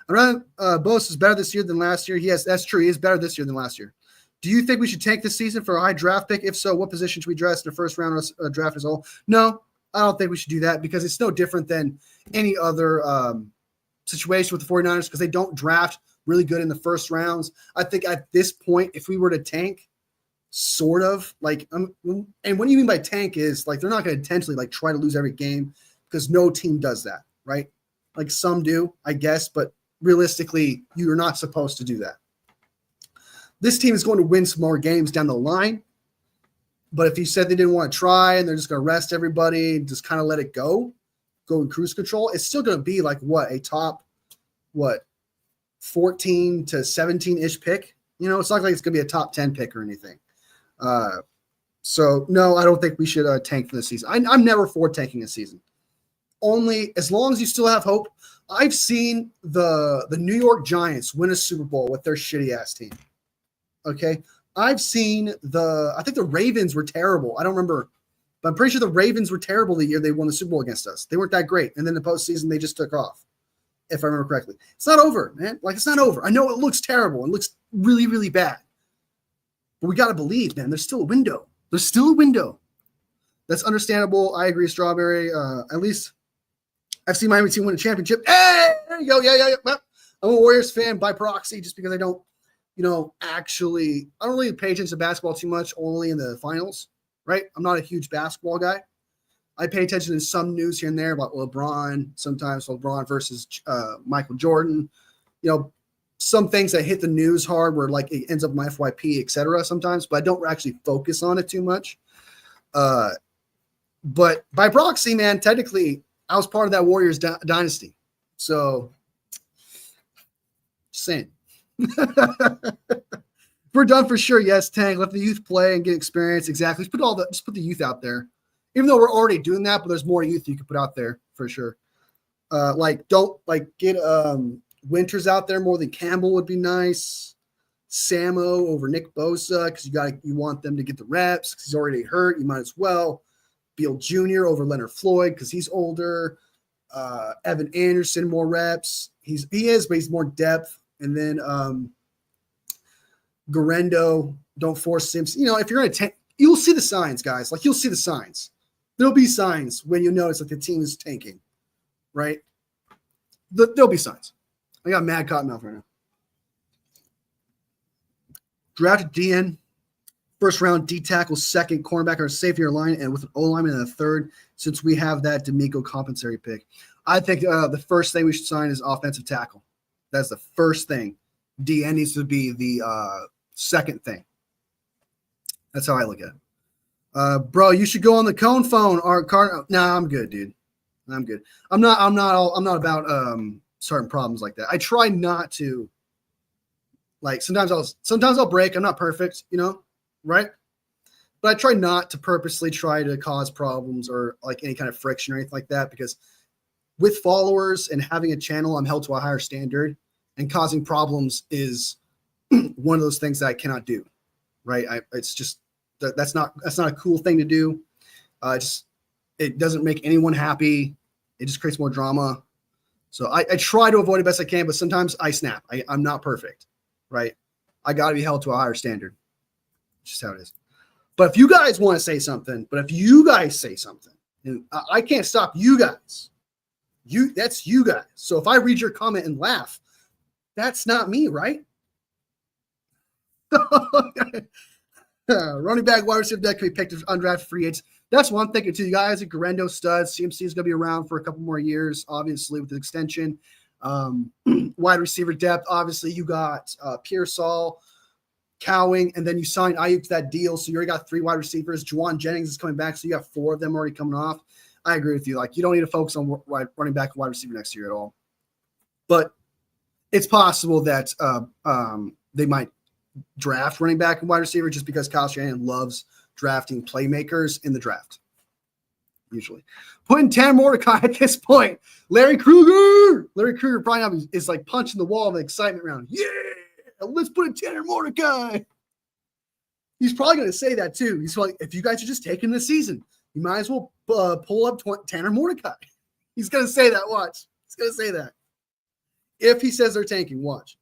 Bosa is better this year than last year. Yes, that's true. He is better this year than last year. Do you think we should tank this season for a high draft pick? If so, what position should we dress in the first round of draft as a whole? No, I don't think we should do that because it's no different than any other situation with the 49ers because they don't draft really good in the first rounds. I think at this point, if we were to tank, sort of and what do you mean by tank is they're not going to intentionally try to lose every game because no team does that, right? Some do, I guess, but realistically, you're not supposed to do that. This team is going to win some more games down the line, but if you said they didn't want to try and they're just going to rest everybody and just kind of let it go in cruise control, it's still going to be a top 14 to 17-ish pick. It's not like it's going to be a top 10 pick or anything. So no, I don't think we should tank for this season. I'm never for tanking a season. Only as long as you still have hope. I've seen the New York Giants win a Super Bowl with their shitty ass team. Okay. I've seen I think the Ravens were terrible. I don't remember, but I'm pretty sure the Ravens were terrible the year they won the Super Bowl against us. They weren't that great. And then the postseason, they just took off, if I remember correctly. It's not over, man. It's not over. I know it looks terrible and looks really, really bad. But we got to believe, man, there's still a window. There's still a window. That's understandable. I agree, Strawberry. At least I've seen Miami team win a championship. Hey, there you go. Yeah. I'm a Warriors fan by proxy just because I don't, actually, I don't really pay attention to basketball too much, only in the finals, right? I'm not a huge basketball guy. I pay attention to some news here and there about LeBron, sometimes LeBron versus Michael Jordan, some things that hit the news hard where like it ends up in my FYP, et cetera, sometimes, but I don't actually focus on it too much. But by proxy, man, technically I was part of that Warriors dynasty. So just saying. We're done for sure. Yes, Tank. Let the youth play and get experience. Exactly. Just put the youth out there. Even though we're already doing that, but there's more youth you can put out there for sure. Get Winters out there more than Campbell would be nice. Samo over Nick Bosa because you want them to get the reps because he's already hurt. You might as well. Beal Jr. over Leonard Floyd because he's older. Evan Anderson more reps. He is, but he's more depth. And then Garendo, don't force Simpson. If you're going to you'll see the signs, guys. Like, you'll see the signs. There'll be signs when you notice that the team is tanking, right? There'll be signs. I got mad cotton mouth right now. Drafted DN, first round D tackle, second cornerback or safety or line, and with an O lineman in the third, since we have that D'Amico compensatory pick. I think the first thing we should sign is offensive tackle. That's the first thing. DN needs to be the second thing. That's how I look at it. Bro, you should go on the cone phone or car. Nah, I'm good, dude. I'm good. I'm not about starting problems like that. I try not to. Like sometimes I'll break. I'm not perfect, right? But I try not to purposely try to cause problems or like any kind of friction or anything like that, because with followers and having a channel, I'm held to a higher standard, and causing problems is one of those things that I cannot do. Right? It's just that's not a cool thing to do. It doesn't make anyone happy. It just creates more drama. So I try to avoid it best I can, but sometimes I snap. I'm not perfect, right? I got to be held to a higher standard. It's just how it is. But if you guys want to say something, and I can't stop you guys. That's you guys. So if I read your comment and laugh, that's not me, right? Running back, wide receiver that can be picked as undrafted free agents. That's one thing too. You guys, Garendo studs. CMC is going to be around for a couple more years, obviously with the extension. Wide receiver depth. Obviously, you got Pearsall, Cowing, and then you signed Ayuk to that deal, so you already got 3 wide receivers. Juwan Jennings is coming back, so you got 4 of them already coming off. I agree with you. Like, you don't need to focus on running back and wide receiver next year at all. But it's possible that they might draft running back and wide receiver just because Kyle Shanahan loves drafting playmakers in the draft. Usually. Putting Tanner Mordecai at this point. Larry Krueger probably is like punching the wall of excitement around. Yeah, let's put in Tanner Mordecai. He's probably going to say that too. He's like, if you guys are just taking the season, you might as well pull up Tanner Mordecai. He's going to say that. Watch. He's going to say that. If he says they're tanking, watch.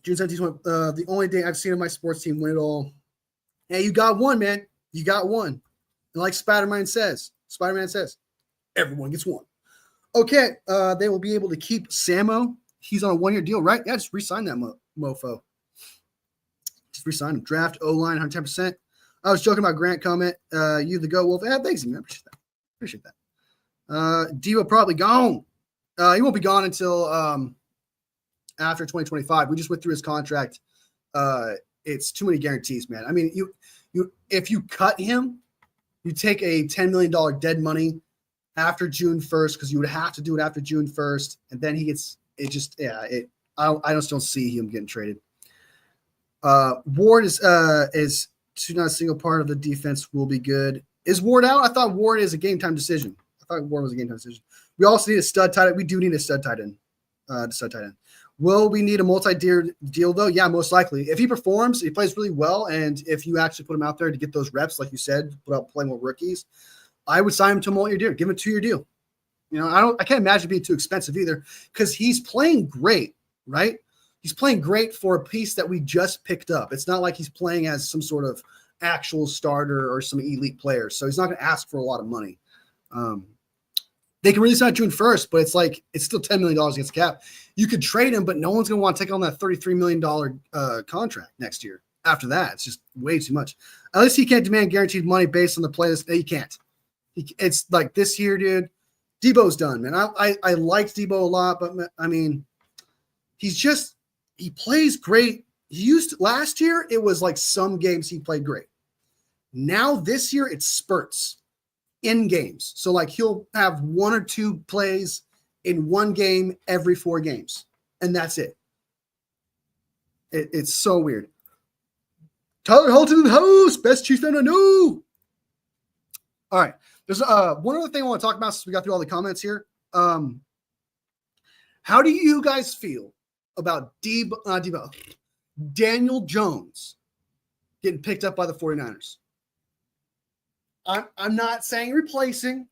June 17th, the only day I've seen of my sports team win it all. Hey, you got one, man. You got one. And like Spider-Man says, everyone gets one. Okay, they will be able to keep Samo. He's on a 1-year deal, right? Yeah, just re-sign that mofo. Just re-sign him. Draft O-line 110%. I was joking about Grant comment. You the go, Wolf. Yeah, thanks, man. Appreciate that. Deebo probably gone. He won't be gone until after 2025. We just went through his contract. It's too many guarantees, man. I mean, you if you cut him, you take a $10 million dead money after June 1st, because you would have to do it after June 1st, and then he gets it. Just I just don't see him getting traded. Ward is not a single part of the defense will be good. Is Ward out? I thought Ward is a game time decision. We also need a stud tight end. We do need a stud tight end. Will we need a multi-year deal though? Yeah, most likely. If he performs, he plays really well, and if you actually put him out there to get those reps, like you said, without playing with rookies, I would sign him to a multi-year deal. Give him a 2-year deal. I can't imagine it being too expensive either, because he's playing great, right? He's playing great for a piece that we just picked up. It's not like he's playing as some sort of actual starter or some elite player, so he's not going to ask for a lot of money. They can release on June 1st, but it's still $10 million against the cap. You could trade him, but no one's going to want to take on that $33 million contract next year. After that, it's just way too much. At least he can't demand guaranteed money based on the play. He can't. It's like this year, dude. Deebo's done, man. I liked Deebo a lot, but I mean, he plays great. Last year, it was like some games he played great. Now this year, it's spurts in games. So like he'll have 1 or 2 plays in one game every 4 games, and that's it. It's so weird. Tyler Holton in the house, best Chiefs fan I know. All right, there's one other thing I want to talk about since we got through all the comments here. How do you guys feel about Daniel Jones getting picked up by the 49ers? I'm not saying replacing.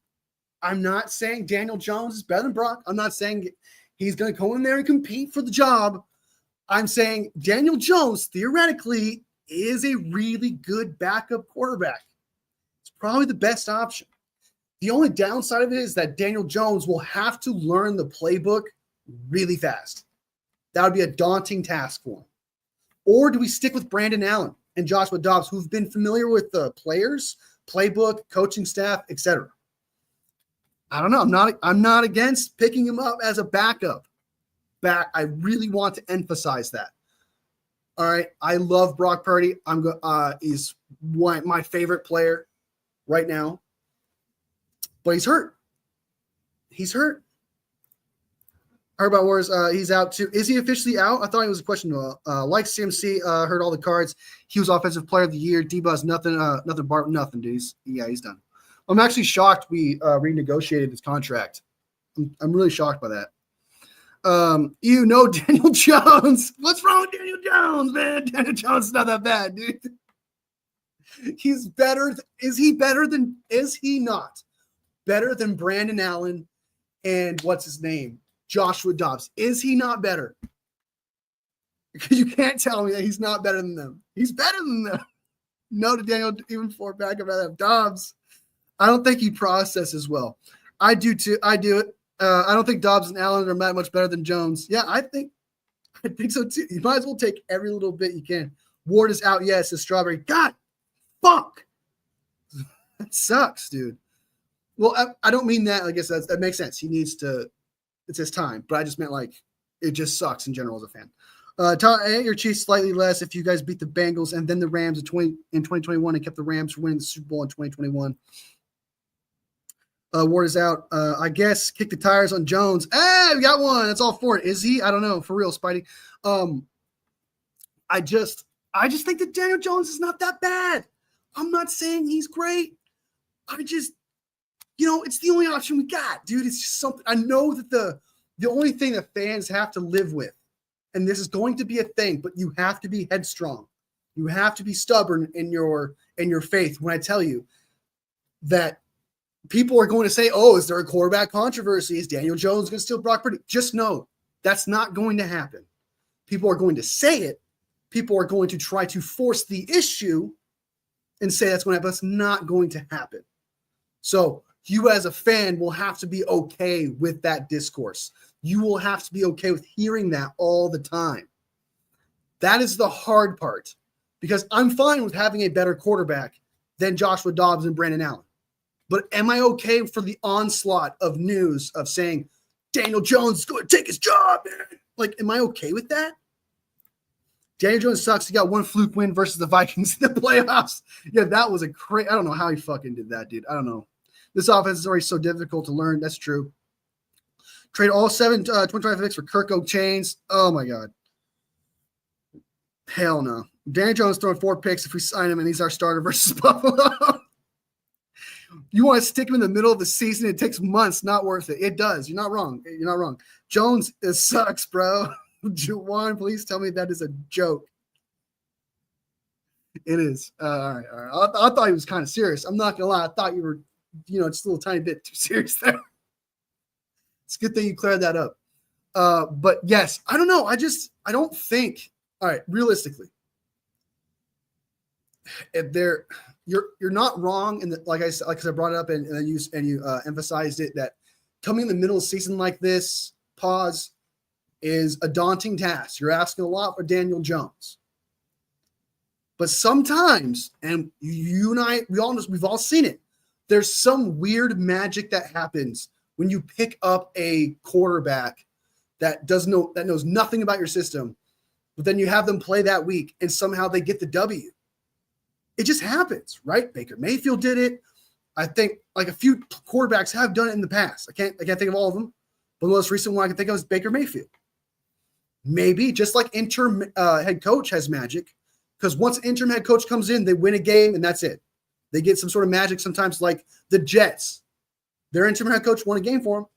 I'm not saying Daniel Jones is better than Brock. I'm not saying he's going to go in there and compete for the job. I'm saying Daniel Jones, theoretically, is a really good backup quarterback. It's probably the best option. The only downside of it is that Daniel Jones will have to learn the playbook really fast. That would be a daunting task for him. Or do we stick with Brandon Allen and Joshua Dobbs, who've been familiar with the players, playbook, coaching staff, etc.? I don't know. I'm not against picking him up as a backup. I really want to emphasize that. All right. I love Brock Purdy. He's my favorite player right now. But he's hurt. I heard about Wars. He's out too. Is he officially out? I thought it was a question. Like CMC, heard all the cards. He was offensive player of the year. Deebo has nothing, nothing, dude. He's done. I'm actually shocked we renegotiated his contract. I'm really shocked by that. Daniel Jones. What's wrong with Daniel Jones, man? Daniel Jones is not that bad, dude. He's better. Is he not better than Brandon Allen and what's his name? Joshua Dobbs. Is he not better? Because you can't tell me that he's not better than them. He's better than them. No to Daniel, even for back, I'd rather have Dobbs. I don't think he processes well. I do too. I do it. I don't think Dobbs and Allen are that much better than Jones. Yeah, I think so too. You might as well take every little bit you can. Ward is out. Yes, it's Strawberry. God, fuck. That sucks, dude. Well, I don't mean that. I guess that makes sense. He needs to. It's his time. But I just meant like it just sucks in general as a fan. Your Chiefs slightly less if you guys beat the Bengals and then the Rams in 2021 and kept the Rams from winning the Super Bowl in 2021. Ward is out. I guess kick the tires on Jones. Hey, we got one. That's all for it. Is he? I don't know. For real, Spidey. I just think that Daniel Jones is not that bad. I'm not saying he's great. I just, it's the only option we got, dude. It's just something. I know that the only thing that fans have to live with, and this is going to be a thing, but you have to be headstrong. You have to be stubborn in your faith when I tell you that people are going to say, oh, is there a quarterback controversy? Is Daniel Jones going to steal Brock Purdy? Just know that's not going to happen. People are going to say it. People are going to try to force the issue and say that's going to happen. That's not going to happen. So you as a fan will have to be okay with that discourse. You will have to be okay with hearing that all the time. That is the hard part because I'm fine with having a better quarterback than Joshua Dobbs and Brandon Allen. But am I okay for the onslaught of news of saying Daniel Jones is going to take his job, man? Like, am I okay with that? Daniel Jones sucks. He got one fluke win versus the Vikings in the playoffs. Yeah, that was I don't know how he fucking did that, dude. I don't know. This offense is already so difficult to learn. That's true. Trade all 25 picks for Kirko Chains. Oh, my God. Hell no. Daniel Jones throwing 4 picks if we sign him and he's our starter versus Buffalo. You want to stick him in the middle of the season? It takes months. Not worth it. It does. You're not wrong. Jones sucks, bro. Juwan, please tell me that is a joke. It is. All right. I thought he was kind of serious. I'm not going to lie. I thought you were, just a little tiny bit too serious there. It's a good thing you cleared that up. But yes, I don't know. I don't think, all right, realistically, you're not wrong in the, like I brought it up and you emphasized it that coming in the middle of the season like this, pause, is a daunting task. You're asking a lot for Daniel Jones. But sometimes, and you and I, we've all seen it, there's some weird magic that happens when you pick up a quarterback that knows nothing about your system, but then you have them play that week and somehow they get the W. It just happens, right? Baker Mayfield did it. I think like a few quarterbacks have done it in the past. I can't think of all of them, but the most recent one I can think of is Baker Mayfield. Maybe just like interim head coach has magic, because once an interim head coach comes in, they win a game and that's it. They get some sort of magic sometimes, like the Jets. Their interim head coach won a game for them.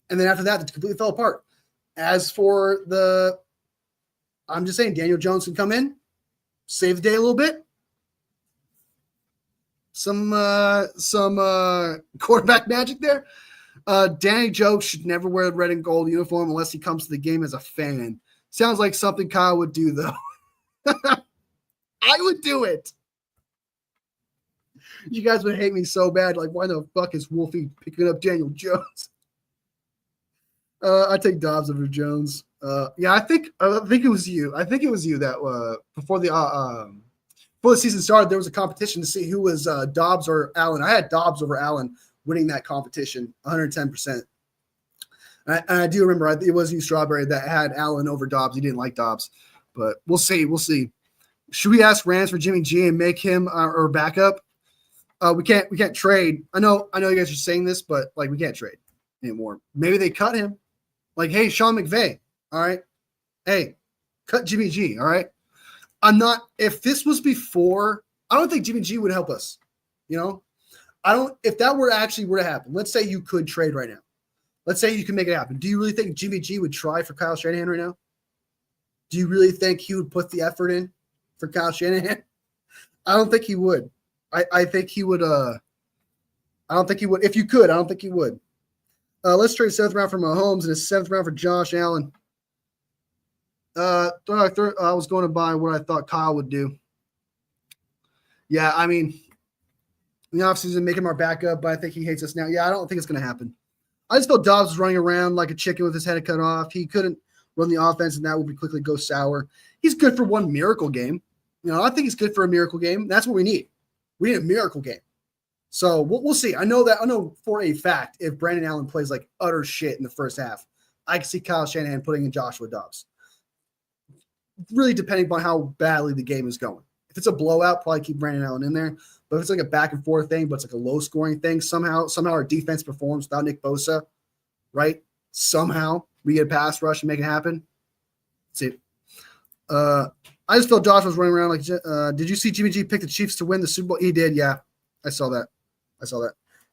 And then after that, it completely fell apart. As for I'm just saying, Daniel Jones can come in, save the day a little bit. Some quarterback magic there. Danny Joe should never wear the red and gold uniform unless he comes to the game as a fan. Sounds like something Kyle would do, though. I would do it. You guys would hate me so bad. Like, why the fuck is Wolfie picking up Daniel Jones? I take Dobbs over Jones. Yeah, I think it was you. I think it was you that before the season started, there was a competition to see who was Dobbs or Allen. I had Dobbs over Allen winning that competition, 110%. And I do remember it was you, Strawberry, that had Allen over Dobbs. He didn't like Dobbs, but we'll see. We'll see. Should we ask Rams for Jimmy G and make him our backup? We can't trade. I know you guys are saying this, but like we can't trade anymore. Maybe they cut him. Like, hey, Sean McVay, all right? Hey, cut Jimmy G, all right? If this was before, I don't think Jimmy G would help us, you know? If that were to happen, let's say you could trade right now. Let's say you can make it happen. Do you really think Jimmy G would try for Kyle Shanahan right now? Do you really think he would put the effort in for Kyle Shanahan? I don't think he would. I think he would. I don't think he would. If you could, I don't think he would. Let's trade 7th round for Mahomes and a 7th round for Josh Allen. I was going to buy what I thought Kyle would do. Yeah, I mean, in the offseason, make him our backup, but I think he hates us now. Yeah, I don't think it's going to happen. I just felt Dobbs was running around like a chicken with his head cut off. He couldn't run the offense, and that would quickly go sour. He's good for one miracle game. You know, I think he's good for a miracle game. That's what we need. We need a miracle game. So we'll see. I know for a fact if Brandon Allen plays like utter shit in the first half, I can see Kyle Shanahan putting in Joshua Dobbs. Really depending upon how badly the game is going. If it's a blowout, probably keep Brandon Allen in there. But if it's like a back and forth thing, but it's like a low scoring thing, somehow our defense performs without Nick Bosa, right? Somehow we get a pass rush and make it happen. Let's see. I just felt Josh was running around like. Did you see Jimmy G pick the Chiefs to win the Super Bowl? He did. Yeah, I saw that.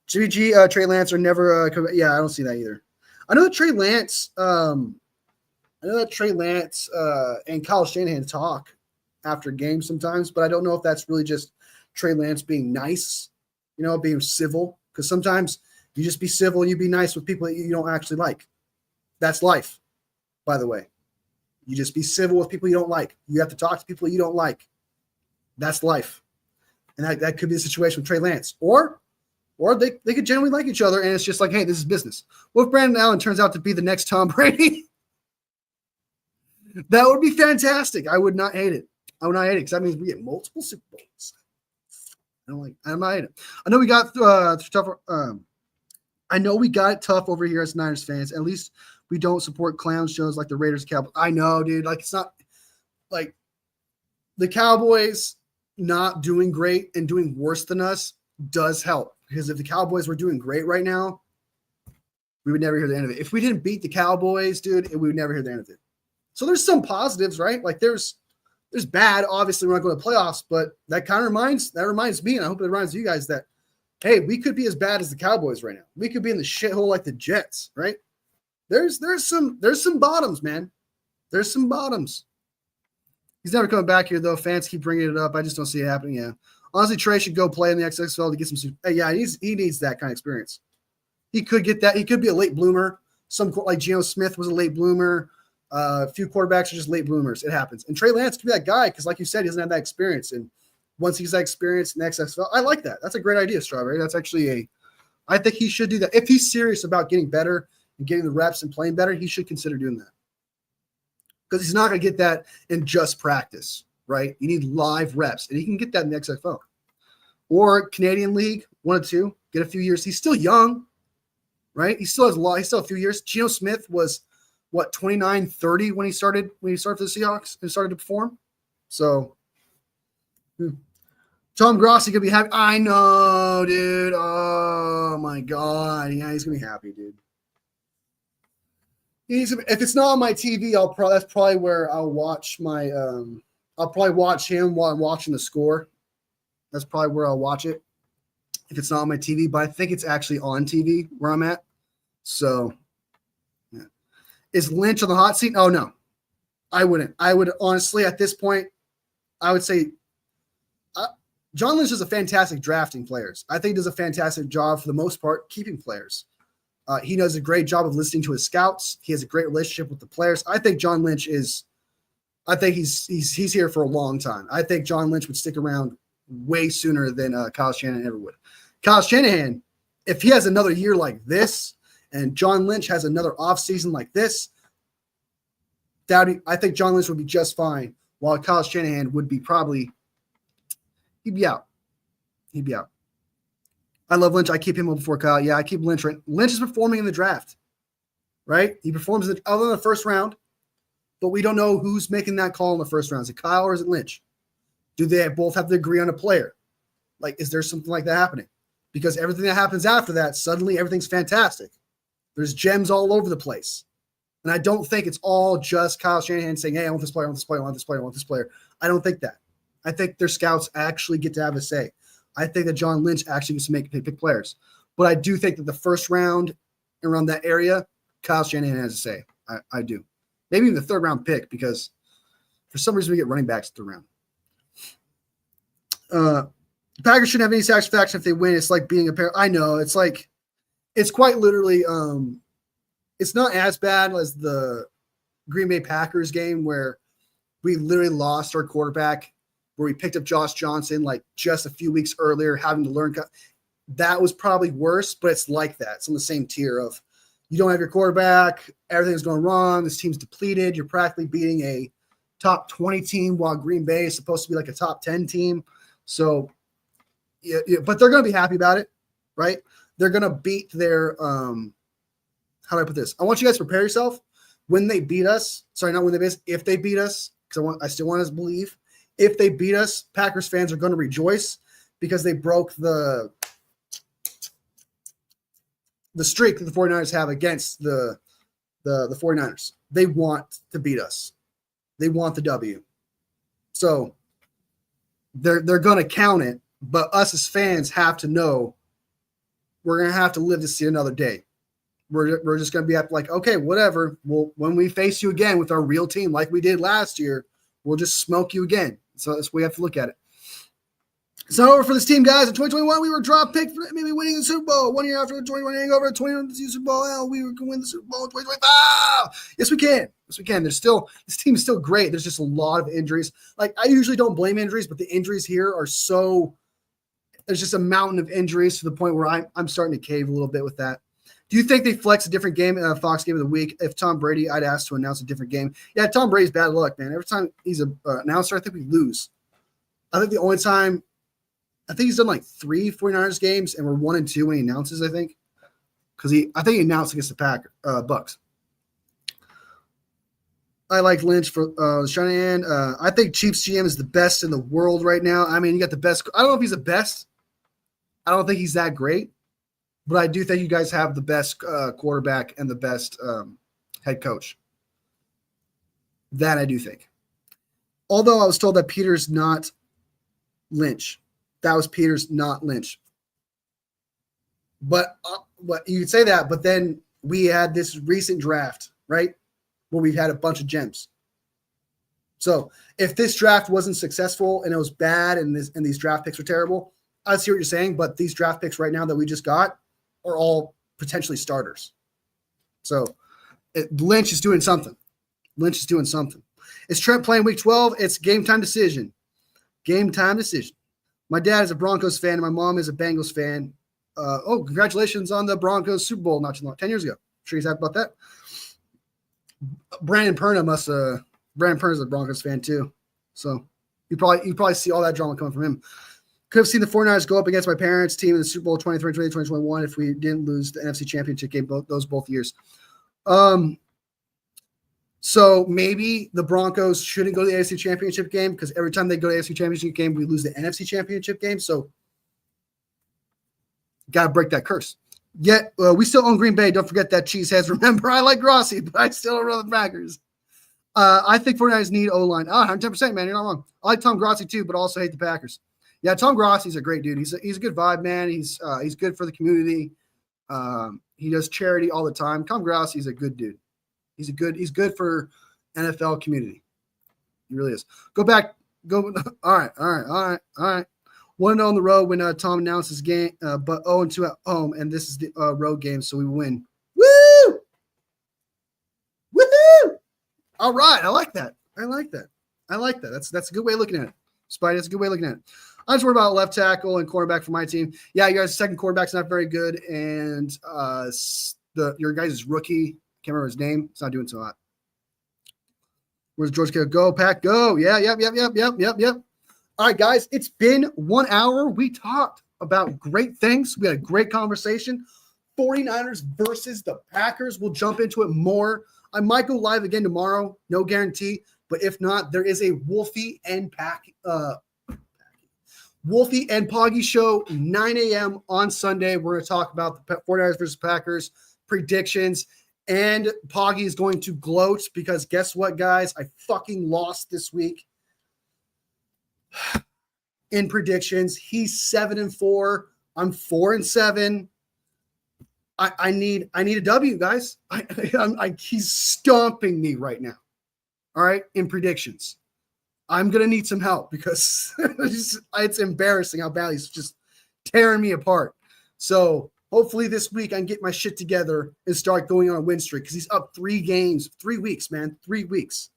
Jimmy G, Trey Lance are never. Yeah, I don't see that either. I know that Trey Lance. And Kyle Shanahan talk after games sometimes, but I don't know if that's really just Trey Lance being nice, you know, being civil. Because sometimes you just be civil and you be nice with people that you don't actually like. That's life, by the way. You just be civil with people you don't like. You have to talk to people you don't like. That's life. And that could be the situation with Trey Lance. Or they could generally like each other, and it's just like, hey, this is business. What if Brandon Allen turns out to be the next Tom Brady? That would be fantastic. I would not hate it. Because that means we get multiple Super Bowls. I'm not hating it. I know we got tough. I know we got it tough over here as Niners fans. At least we don't support clown shows like the Raiders, Cowboys. I know, dude. Like, it's not like the Cowboys not doing great and doing worse than us does help. Because if the Cowboys were doing great right now, we would never hear the end of it. If we didn't beat the Cowboys, dude, we would never hear the end of it. So there's some positives, right? Like there's bad. Obviously, we're not going to playoffs, but that kind of reminds me, and I hope it reminds you guys that, hey, we could be as bad as the Cowboys right now. We could be in the shithole like the Jets, right? There's some bottoms, man. There's some bottoms. He's never coming back here though. Fans keep bringing it up. I just don't see it happening. Yeah, honestly, Trey should go play in the XFL to get some. Yeah, he needs that kind of experience. He could get that. He could be a late bloomer. Some like Geno Smith was a late bloomer. A few quarterbacks are just late bloomers. It happens. And Trey Lance could be that guy because, like you said, he doesn't have that experience. And once he's that experience in the XFL, I like that. That's a great idea, Strawberry. That's actually I think he should do that. If he's serious about getting better and getting the reps and playing better, he should consider doing that. Because he's not going to get that in just practice, right? You need live reps, and he can get that in the XFL. Or Canadian League, 1 or 2, get a few years. He's still young, right? He still has a few years. Geno Smith was, 29, 30 when he started for the Seahawks and started to perform. So Tom Grossi could be happy. I know, dude. Oh my God. Yeah, he's gonna be happy, dude. If it's not on my TV, that's probably where I'll watch my I'll probably watch him while I'm watching the score. That's probably where I'll watch it. If it's not on my TV, but I think it's actually on TV where I'm at. So yeah. Is Lynch on the hot seat? Oh no. I wouldn't. I would honestly at this point, I would say John Lynch is a fantastic drafting players. I think he does a fantastic job for the most part keeping players. He does a great job of listening to his scouts. He has a great relationship with the players. I think John Lynch is. I think he's here for a long time. I think John Lynch would stick around way sooner than Kyle Shanahan ever would. Kyle Shanahan, if he has another year like this, and John Lynch has another offseason like this, I think John Lynch would be just fine. While Kyle Shanahan would be he'd be out. He'd be out. I love Lynch. I keep him before Kyle. Yeah, I keep Lynch. Right. Lynch is performing in the draft, right? He performs other than the first round, but we don't know who's making that call in the first round. Is it Kyle or is it Lynch? Do they both have to agree on a player? Like, is there something like that happening? Because everything that happens after that, suddenly everything's fantastic. There's gems all over the place. And I don't think it's all just Kyle Shanahan saying, hey, I want this player, I want this player, I want this player, I want this player. I don't think that. I think their scouts actually get to have a say. I think that John Lynch actually gets to pick players. But I do think that the first round, around that area, Kyle Shanahan has a say. I do. Maybe even the third round pick, because for some reason we get running backs in the third round. The Packers shouldn't have any satisfaction if they win. It's like being a pair. I know. It's like, it's quite literally, it's not as bad as the Green Bay Packers game where we literally lost our quarterback, where we picked up Josh Johnson like just a few weeks earlier, having to learn. That was probably worse, but it's like that. It's on the same tier of you don't have your quarterback, everything's going wrong, this team's depleted, you're practically beating a top 20 team while Green Bay is supposed to be like a top 10 team. So, yeah, but they're going to be happy about it, right? They're going to beat their how do I put this? I want you guys to prepare yourself when they beat us. Sorry, not when they beat us. If they beat us, because I still want us to believe. If they beat us, Packers fans are going to rejoice because they broke the streak that the 49ers have against the 49ers. They want to beat us. They want the W. So they're going to count it, but us as fans have to know we're going to have to live to see another day. We're just going to be like, okay, whatever. Well, when we face you again with our real team like we did last year, we'll just smoke you again. So that's the way we have to look at it. It's not over for this team, guys. In 2021, we were draft picked for maybe winning the Super Bowl. 1 year after the 2021 hangover, 2021 Super Bowl, we can win the Super Bowl in 2025. Yes, we can. Yes, we can. This team is still great. There's just a lot of injuries. Like, I usually don't blame injuries, but the injuries here are so – there's just a mountain of injuries to the point where I'm starting to cave a little bit with that. Do you think they flex a different game, Fox game of the week? If Tom Brady, I'd ask to announce a different game. Yeah, Tom Brady's bad luck, man. Every time he's an announcer, I think we lose. I think the only time – I think he's done like 3 49ers games, and we're 1-2 when he announces, I think. Because I think he announced against the Bucks. I like Lynch for Shanahan. I think Chiefs GM is the best in the world right now. I mean, you got the best. I don't know if he's the best. I don't think he's that great. But I do think you guys have the best quarterback and the best head coach. That I do think. Although I was told that Peter's not Lynch. That was Peter's, not Lynch. But you could say that, but then we had this recent draft, right, where we've had a bunch of gems. So if this draft wasn't successful and it was bad and these draft picks were terrible, I see what you're saying, but these draft picks right now that we just got are all potentially starters. So Lynch is doing something. Lynch is doing something. Is Trent playing week 12? It's game time decision. Game time decision. My dad is a Broncos fan and my mom is a Bengals fan. Congratulations on the Broncos Super Bowl not too long, 10 years ago. I'm sure he's happy about that. Brandon Perna's a Broncos fan too. So you probably see all that drama coming from him. Could have seen the 49ers go up against my parents' team in the Super Bowl 2020, 2021 if we didn't lose the NFC Championship game both years. So maybe the Broncos shouldn't go to the AFC Championship game because every time they go to the AFC Championship game, we lose the NFC Championship game. So got to break that curse. Yet we still own Green Bay. Don't forget that cheeseheads. Remember, I like Rossi, but I still run the Packers. I think 49ers need O-line. 110%, man. You're not wrong. I like Tom Grossi too, but also hate the Packers. Yeah, Tom Grossi's a great dude. He's a good vibe, man. He's good for the community. He does charity all the time. Tom Grossi's a good dude. He's good for NFL community. He really is. Go. All right. 1-0 on the road when Tom announced his game, but 0-2 at home, and this is the road game, so we win. Woo! Woohoo! All right, I like that. That's a good way of looking at it. Spidey, that's a good way of looking at it. I just worry about left tackle and cornerback for my team. Yeah, you guys' second quarterback's not very good, and your guys' rookie, can't remember his name, it's not doing so hot. Where's George Kittle? Go, Pack, go. Yeah, yep. All right, guys, it's been 1 hour. We talked about great things. We had a great conversation. 49ers versus the Packers. We'll jump into it more. I might go live again tomorrow. No guarantee. But if not, there is a Wolfie and Poggy show, 9 a.m. on Sunday. We're going to talk about the 49ers versus Packers predictions. And Poggy is going to gloat because guess what, guys? I fucking lost this week in predictions. He's 7-4. I'm 4-7. I need a W, guys. He's stomping me right now. All right, in predictions. I'm gonna need some help because it's embarrassing how bad he's just tearing me apart. So hopefully this week I can get my shit together and start going on a win streak because he's up 3 games, 3 weeks, man, 3 weeks.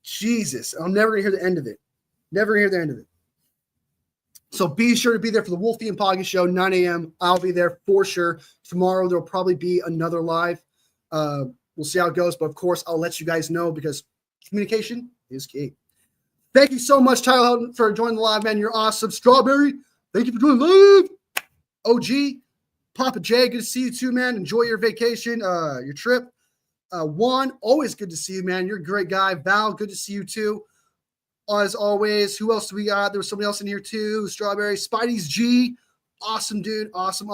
Jesus, I'm never gonna hear the end of it. Never hear the end of it. So be sure to be there for the Wolfie and Poggy show, 9 a.m. I'll be there for sure. Tomorrow there'll probably be another live. We'll see how it goes, but of course I'll let you guys know because communication is key. Thank you so much, Tyler, for joining the live, man. You're awesome. Strawberry, thank you for joining live. OG, Papa J, good to see you too, man. Enjoy your vacation, your trip. Juan, always good to see you, man. You're a great guy. Val, good to see you too. As always, who else do we got? There was somebody else in here too. Strawberry, Spidey's G, awesome dude, awesome.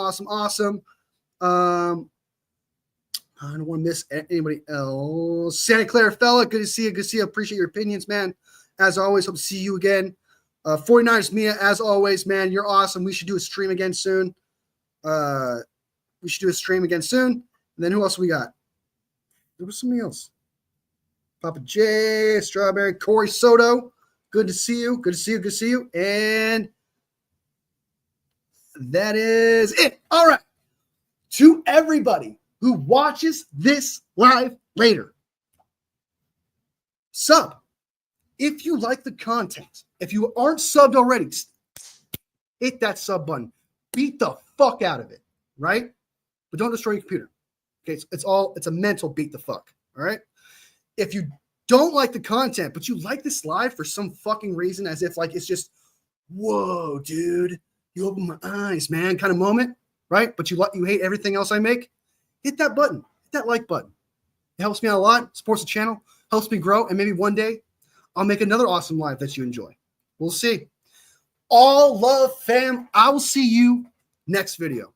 I don't want to miss anybody else. Santa Clara fella, good to see you. Appreciate your opinions, man. As always, hope to see you again. 49ers Mia, as always, man, you're awesome. We should do a stream again soon. And then who else we got? There was somebody else. Papa J, Strawberry, Corey Soto. Good to see you. And that is it. All right. To everybody who watches this live later, sub. If you like the content, if you aren't subbed already, hit that sub button. Beat the fuck out of it, right? But don't destroy your computer. Okay, it's a mental beat the fuck, all right? If you don't like the content, but you like this live for some fucking reason, as if like it's just, whoa, dude, you open my eyes, man, kind of moment, right? But you hate everything else I make, hit that button, hit that like button. It helps me out a lot, supports the channel, helps me grow, and maybe one day I'll make another awesome live that you enjoy. We'll see. All love, fam. I will see you next video.